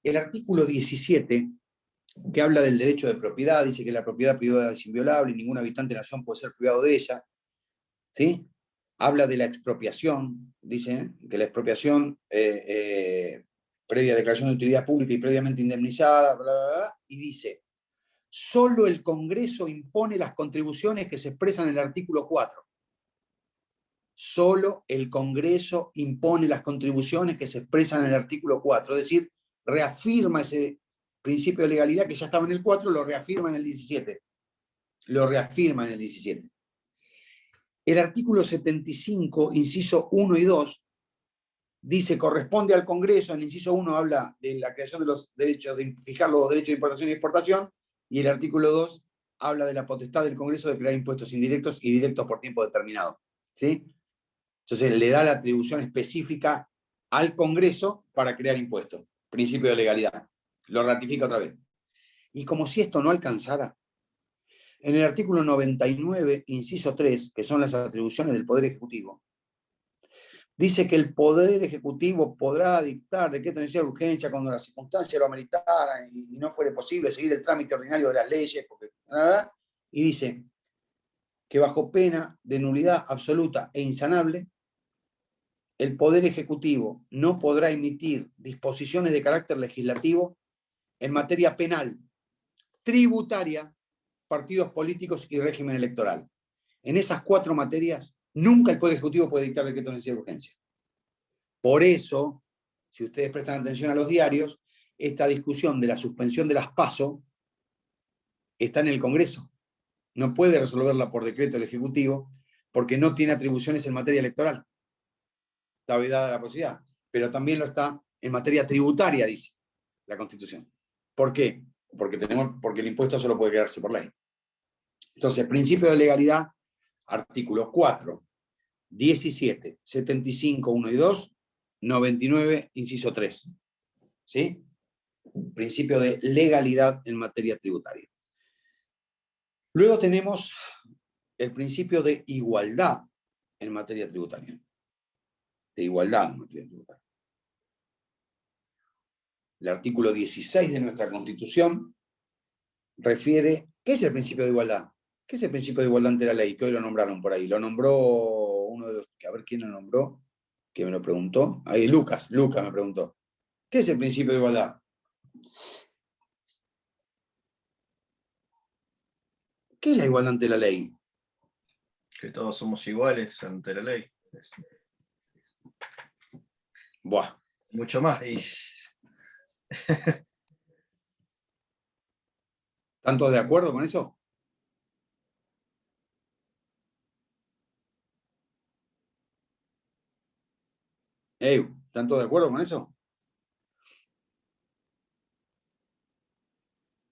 El artículo 17, que habla del derecho de propiedad, dice que la propiedad privada es inviolable y ningún habitante de la nación puede ser privado de ella. ¿Sí? Habla de la expropiación, dice que la expropiación previa declaración de utilidad pública y previamente indemnizada, bla, bla, bla, y dice, solo el Congreso impone las contribuciones que se expresan en el artículo 4. Solo el Congreso impone las contribuciones que se expresan en el artículo 4, es decir, reafirma ese principio de legalidad que ya estaba en el 4, lo reafirma en el 17. Lo reafirma en el 17. El artículo 75, inciso 1 y 2, dice, corresponde al Congreso, en el inciso 1 habla de la creación de los derechos, de fijar los derechos de importación y exportación, y el artículo 2 habla de la potestad del Congreso de crear impuestos indirectos y directos por tiempo determinado. ¿Sí? Entonces le da la atribución específica al Congreso para crear impuestos. Principio de legalidad. Lo ratifica otra vez. Y como si esto no alcanzara, en el artículo 99, inciso 3, que son las atribuciones del Poder Ejecutivo, dice que el Poder Ejecutivo podrá dictar decreto de necesidad de urgencia cuando las circunstancias lo ameritaran y no fuere posible seguir el trámite ordinario de las leyes, y dice que bajo pena de nulidad absoluta e insanable, el Poder Ejecutivo no podrá emitir disposiciones de carácter legislativo en materia penal, tributaria, partidos políticos y régimen electoral. En esas 4 materias, nunca el Poder Ejecutivo puede dictar decreto de necesidad de urgencia. Por eso, si ustedes prestan atención a los diarios, esta discusión de la suspensión de las PASO está en el Congreso. No puede resolverla por decreto el Ejecutivo porque no tiene atribuciones en materia electoral. Está vedada la posibilidad. Pero también lo está en materia tributaria, dice la Constitución. ¿Por qué? Porque el impuesto solo puede crearse por ley. Entonces, principio de legalidad, artículos 4, 17, 75, 1 y 2, 99, inciso 3. ¿Sí? Principio de legalidad en materia tributaria. Luego tenemos el principio de igualdad en materia tributaria. De igualdad en materia tributaria. El artículo 16 de nuestra Constitución refiere, ¿qué es el principio de igualdad? ¿Qué es el principio de igualdad ante la ley? Que hoy lo nombraron por ahí. Lo nombró uno de los, a ver quién lo nombró, que me lo preguntó. Ahí Lucas me preguntó. ¿Qué es el principio de igualdad? ¿Qué es la igualdad ante la ley? Que todos somos iguales ante la ley. Buah. Mucho más. ¿Están todos de acuerdo con eso? ¿Están todos de acuerdo con eso?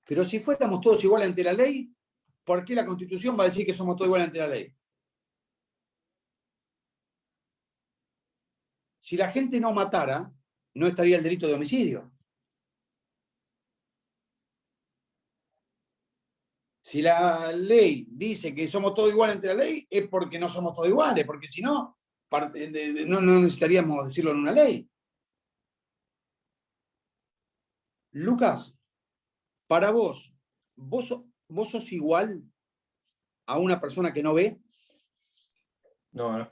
Pero si fuéramos todos iguales ante la ley, ¿por qué la Constitución va a decir que somos todos iguales ante la ley? Si la gente no matara, no estaría el delito de homicidio. Si la ley dice que somos todos iguales ante la ley, es porque no somos todos iguales, porque si no, no necesitaríamos decirlo en una ley. Lucas, para vos sos igual a una persona que no ve. No, no.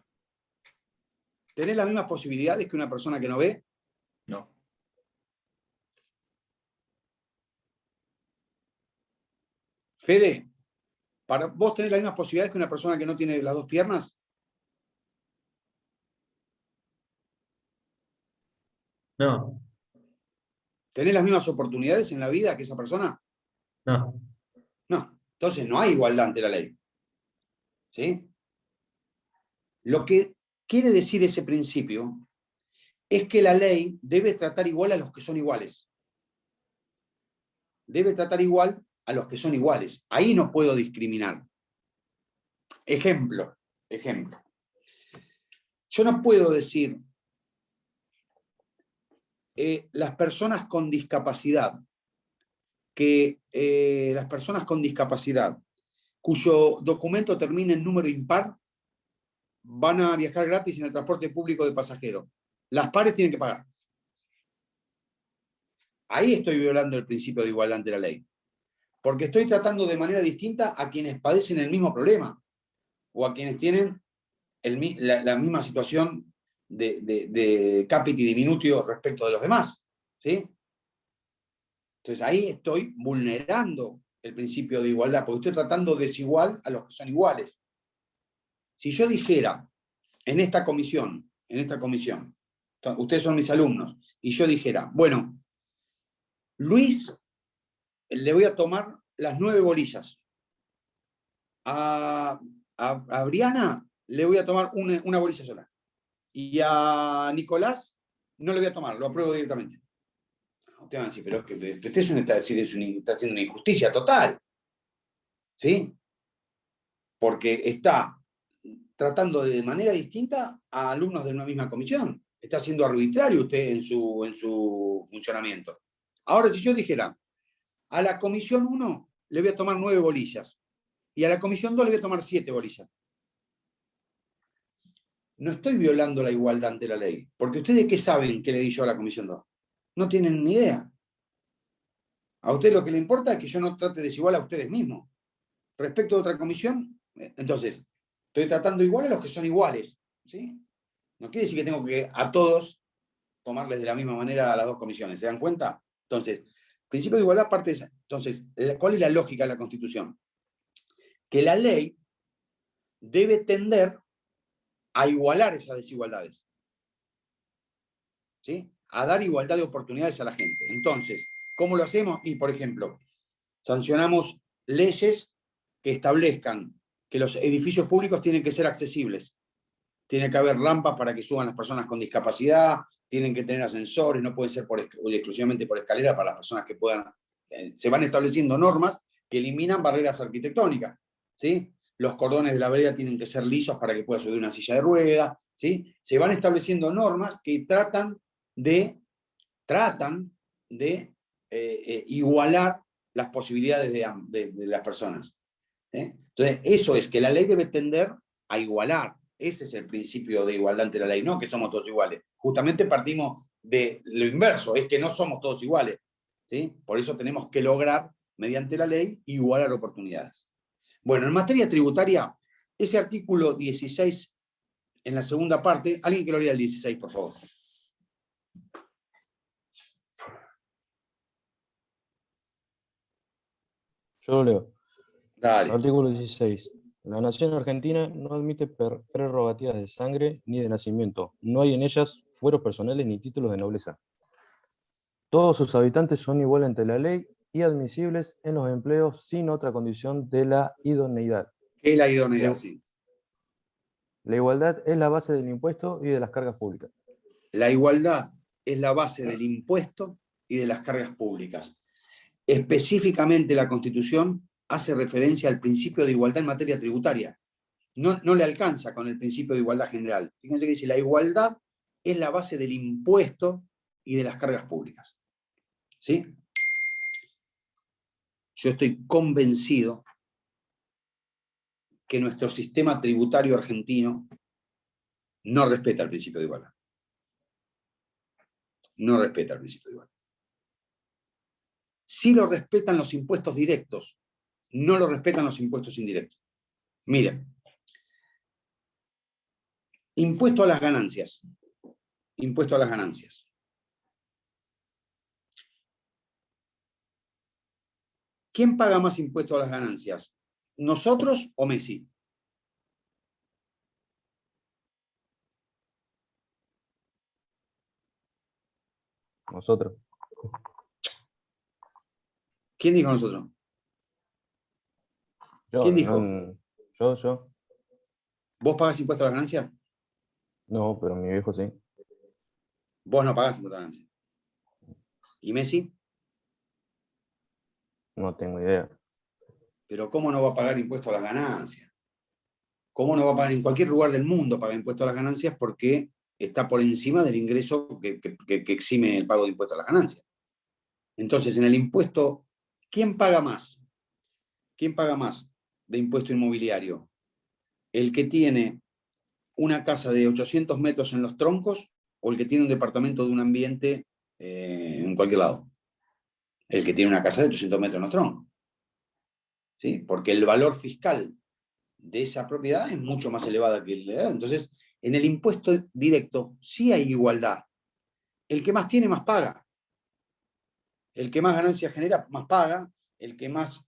¿Tenés las mismas posibilidades que una persona que no ve? No. Fede, ¿para vos tenés las mismas posibilidades que una persona que no tiene las dos piernas? No, ¿Tenés las mismas oportunidades en la vida que esa persona? no. No. Entonces no hay igualdad ante la ley. ¿Sí? Lo que quiere decir ese principio es que la ley debe tratar igual a los que son iguales. Debe tratar igual a los que son iguales. Ahí no puedo discriminar. Ejemplo. Yo no puedo decir las personas con discapacidad, las personas con discapacidad cuyo documento termine en número impar van a viajar gratis en el transporte público de pasajeros. Las pares tienen que pagar. Ahí estoy violando el principio de igualdad ante la ley. Porque estoy tratando de manera distinta a quienes padecen el mismo problema o a quienes tienen la misma situación de capiti diminutio respecto de los demás. ¿Sí? Entonces ahí estoy vulnerando el principio de igualdad, porque estoy tratando desigual a los que son iguales. Si yo dijera en esta comisión, ustedes son mis alumnos, y yo dijera, bueno, Luis, le voy a tomar las 9 bolillas. A Briana le voy a tomar una bolilla sola. Y a Nicolás no le voy a tomar, lo apruebo directamente. Ustedes van a decir, pero es que usted está haciendo una injusticia total. ¿Sí? Porque está tratando de manera distinta a alumnos de una misma comisión. Está siendo arbitrario usted en su funcionamiento. Ahora, si yo dijera, a la comisión 1 le voy a tomar 9 bolillas y a la comisión 2 le voy a tomar 7 bolillas. No estoy violando la igualdad ante la ley, porque ustedes ¿qué saben que le di yo a la comisión 2? No tienen ni idea. A usted lo que le importa es que yo no trate desigual a ustedes mismos. Respecto a otra comisión, entonces, estoy tratando igual a los que son iguales. ¿Sí? No quiere decir que tengo que a todos tomarles de la misma manera a las dos comisiones. ¿Se dan cuenta? Entonces, principio de igualdad parte de esa. Entonces, ¿cuál es la lógica de la Constitución? Que la ley debe tender a igualar esas desigualdades. ¿Sí? A dar igualdad de oportunidades a la gente. Entonces, ¿cómo lo hacemos? Y, por ejemplo, sancionamos leyes que establezcan que los edificios públicos tienen que ser accesibles. Tiene que haber rampas para que suban las personas con discapacidad, tienen que tener ascensores, no pueden ser exclusivamente por escalera para las personas que puedan. Se van estableciendo normas que eliminan barreras arquitectónicas. ¿Sí? Los cordones de la vereda tienen que ser lisos para que pueda subir una silla de ruedas. ¿Sí? Se van estableciendo normas que tratan de igualar las posibilidades de las personas. Entonces, eso es que la ley debe tender a igualar. Ese es el principio de igualdad ante la ley, no que somos todos iguales. Justamente partimos de lo inverso, es que no somos todos iguales. ¿Sí? Por eso tenemos que lograr, mediante la ley, igualar oportunidades. Bueno, en materia tributaria, ese artículo 16, en la segunda parte, alguien que lo lea el 16, por favor. Yo lo leo. Dale. Artículo 16. La nación argentina no admite prerrogativas de sangre ni de nacimiento. No hay en ellas fueros personales ni títulos de nobleza. Todos sus habitantes son iguales ante la ley y admisibles en los empleos sin otra condición de la idoneidad. ¿Qué es la idoneidad? Sí. La igualdad es la base del impuesto y de las cargas públicas. La igualdad es la base del impuesto y de las cargas públicas. Específicamente la Constitución hace referencia al principio de igualdad en materia tributaria. No le alcanza con el principio de igualdad general. Fíjense que dice, la igualdad es la base del impuesto y de las cargas públicas. ¿Sí? Yo estoy convencido que nuestro sistema tributario argentino no respeta el principio de igualdad. No respeta el principio de igualdad. Sí lo respetan los impuestos directos, no lo respetan los impuestos indirectos. Miren, Impuesto a las ganancias. Impuesto a las ganancias. ¿Quién paga más impuesto a las ganancias? ¿Nosotros o Messi? Nosotros. ¿Quién dijo nosotros? ¿Quién dijo? Yo. ¿Vos pagás impuesto a las ganancias? No, pero mi viejo sí. Vos no pagás impuesto a las ganancias. ¿Y Messi? No tengo idea. Pero ¿cómo no va a pagar impuesto a las ganancias? ¿Cómo no va a pagar? En cualquier lugar del mundo paga impuesto a las ganancias porque está por encima del ingreso que exime el pago de impuesto a las ganancias. Entonces, en el impuesto, ¿quién paga más? ¿Quién paga más de impuesto inmobiliario? ¿El que tiene una casa de 800 metros en Los Troncos o el que tiene un departamento de un ambiente en cualquier lado? El que tiene una casa de 800 metros en Los Troncos. ¿Sí? Porque el valor fiscal de esa propiedad es mucho más elevada que el de... Entonces, en el impuesto directo sí hay igualdad. El que más tiene, más paga. El que más ganancias genera, más paga. El que más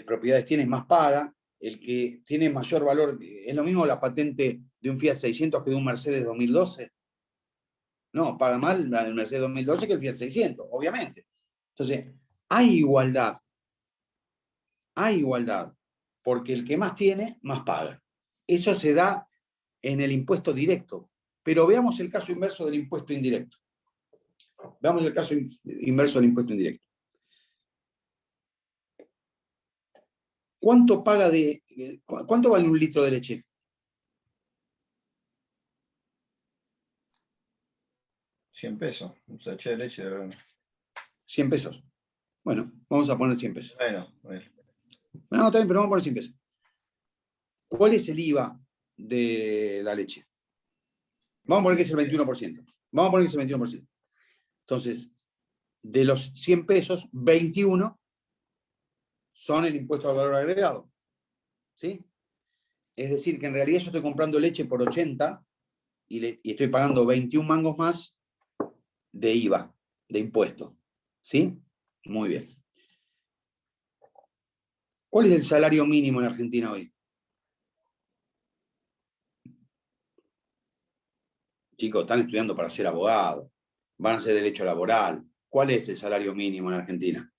propiedades tiene, más paga. El que tiene mayor valor, es lo mismo la patente de un Fiat 600 que de un Mercedes 2012. No, paga más el Mercedes 2012 que el Fiat 600, obviamente. Entonces, hay igualdad. Hay igualdad. Porque el que más tiene, más paga. Eso se da en el impuesto directo. Pero veamos el caso inverso del impuesto indirecto. Veamos el caso inverso del impuesto indirecto. ¿Cuánto vale un litro de leche? $100. Un sachet de leche de verdad. 100 pesos. Bueno, vamos a poner 100 pesos. Bueno, a ver. No, está bien, pero vamos a poner 100 pesos. ¿Cuál es el IVA de la leche? Vamos a poner que es el 21%. Vamos a poner que es el 21%. Entonces, de los 100 pesos, 21 son el impuesto al valor agregado. ¿Sí? Es decir, que en realidad yo estoy comprando leche por 80 y estoy pagando 21 mangos más de IVA, de impuesto. ¿Sí? Muy bien. ¿Cuál es el salario mínimo en Argentina hoy? Chicos, están estudiando para ser abogados, van a hacer derecho laboral. ¿Cuál es el salario mínimo en Argentina?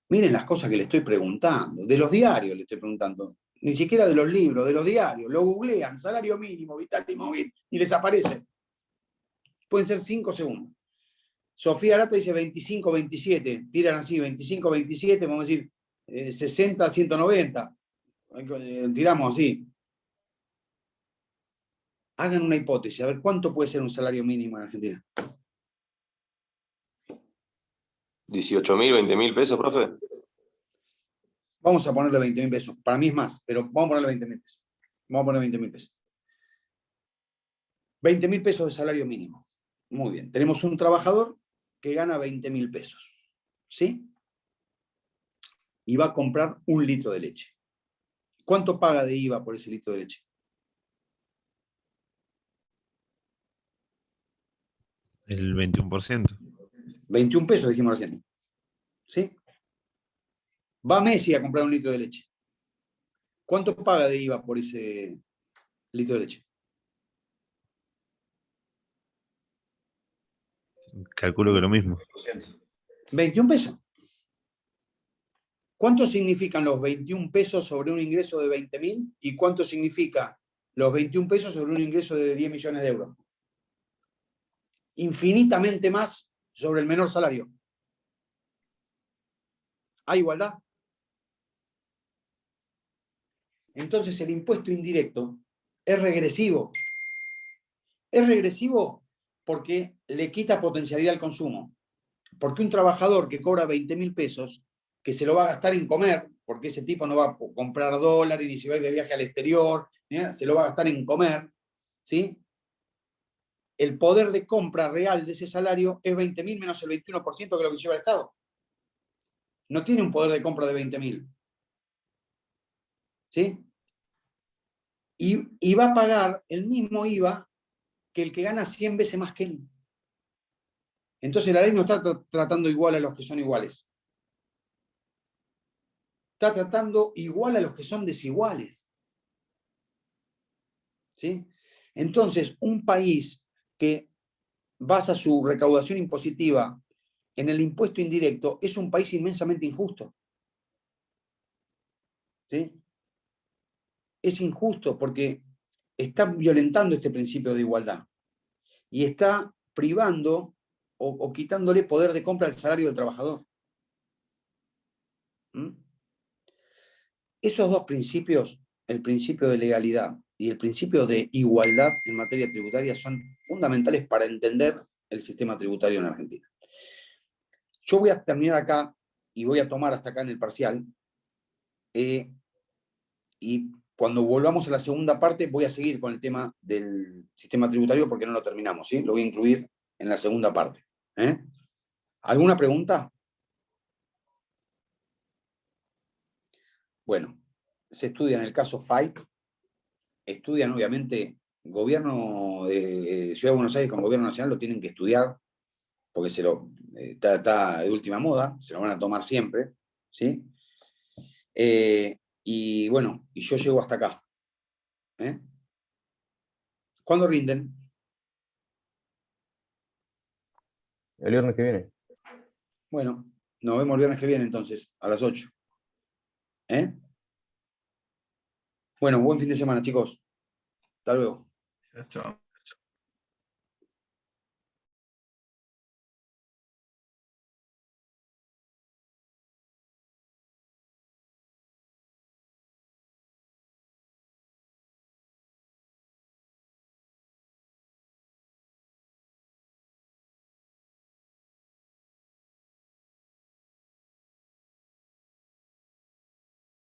Miren las cosas que le estoy preguntando. De los diarios le estoy preguntando. Ni siquiera de los libros, de los diarios. Lo googlean, salario mínimo, Vital y Móvil, y les aparece. Pueden ser 5 segundos. Sofía Arata dice 25, 27. Tiran así, 25, 27, vamos a decir 60, 190. Tiramos así. Hagan una hipótesis, a ver cuánto puede ser un salario mínimo en Argentina. 18.000, 20.000 pesos, profe. Vamos a ponerle 20.000 pesos. Para mí es más, pero vamos a ponerle 20.000 pesos. Vamos a poner 20.000 pesos. 20.000 pesos de salario mínimo. Muy bien. Tenemos un trabajador que gana 20.000 pesos. ¿Sí? Y va a comprar 1 litro de leche. ¿Cuánto paga de IVA por ese litro de leche? El 21%. 21 pesos, dijimos recién. ¿Sí? Va Messi a comprar 1 litro de leche. ¿Cuánto paga de IVA por ese litro de leche? Calculo que lo mismo. 21 pesos. ¿Cuánto significan los 21 pesos sobre un ingreso de 20.000? ¿Y cuánto significa los 21 pesos sobre un ingreso de 10 millones de euros? Infinitamente más sobre el menor salario. ¿Hay igualdad? Entonces el impuesto indirecto es regresivo. Es regresivo porque le quita potencialidad al consumo. Porque un trabajador que cobra 20.000 pesos, que se lo va a gastar en comer, porque ese tipo no va a comprar dólares ni se va a ir de viaje al exterior, se lo va a gastar en comer, ¿sí? El poder de compra real de ese salario es 20.000 menos el 21% que es lo que lleva el Estado. No tiene un poder de compra de 20.000. ¿Sí? Y va a pagar el mismo IVA que el que gana 100 veces más que él. Entonces la ley no está tratando igual a los que son iguales. Está tratando igual a los que son desiguales. ¿Sí? Entonces, un país que basa su recaudación impositiva en el impuesto indirecto es un país inmensamente injusto. ¿Sí? Es injusto porque está violentando este principio de igualdad y está privando o quitándole poder de compra al salario del trabajador. ¿Mm? Esos dos principios, el principio de legalidad y el principio de igualdad en materia tributaria, son fundamentales para entender el sistema tributario en Argentina. Yo voy a terminar acá y voy a tomar hasta acá en el parcial. Y cuando volvamos a la segunda parte voy a seguir con el tema del sistema tributario porque no lo terminamos, ¿sí? Lo voy a incluir en la segunda parte. ¿Alguna pregunta? Bueno, se estudia en el caso Fight, estudian obviamente gobierno de Ciudad de Buenos Aires con gobierno nacional, lo tienen que estudiar porque está de última moda, se lo van a tomar siempre, ¿sí? Y bueno, y yo llego hasta acá. ¿Cuándo rinden? El viernes que viene. Bueno, nos vemos el viernes que viene entonces, a las 8. Bueno, buen fin de semana, chicos. Hasta luego. Chao.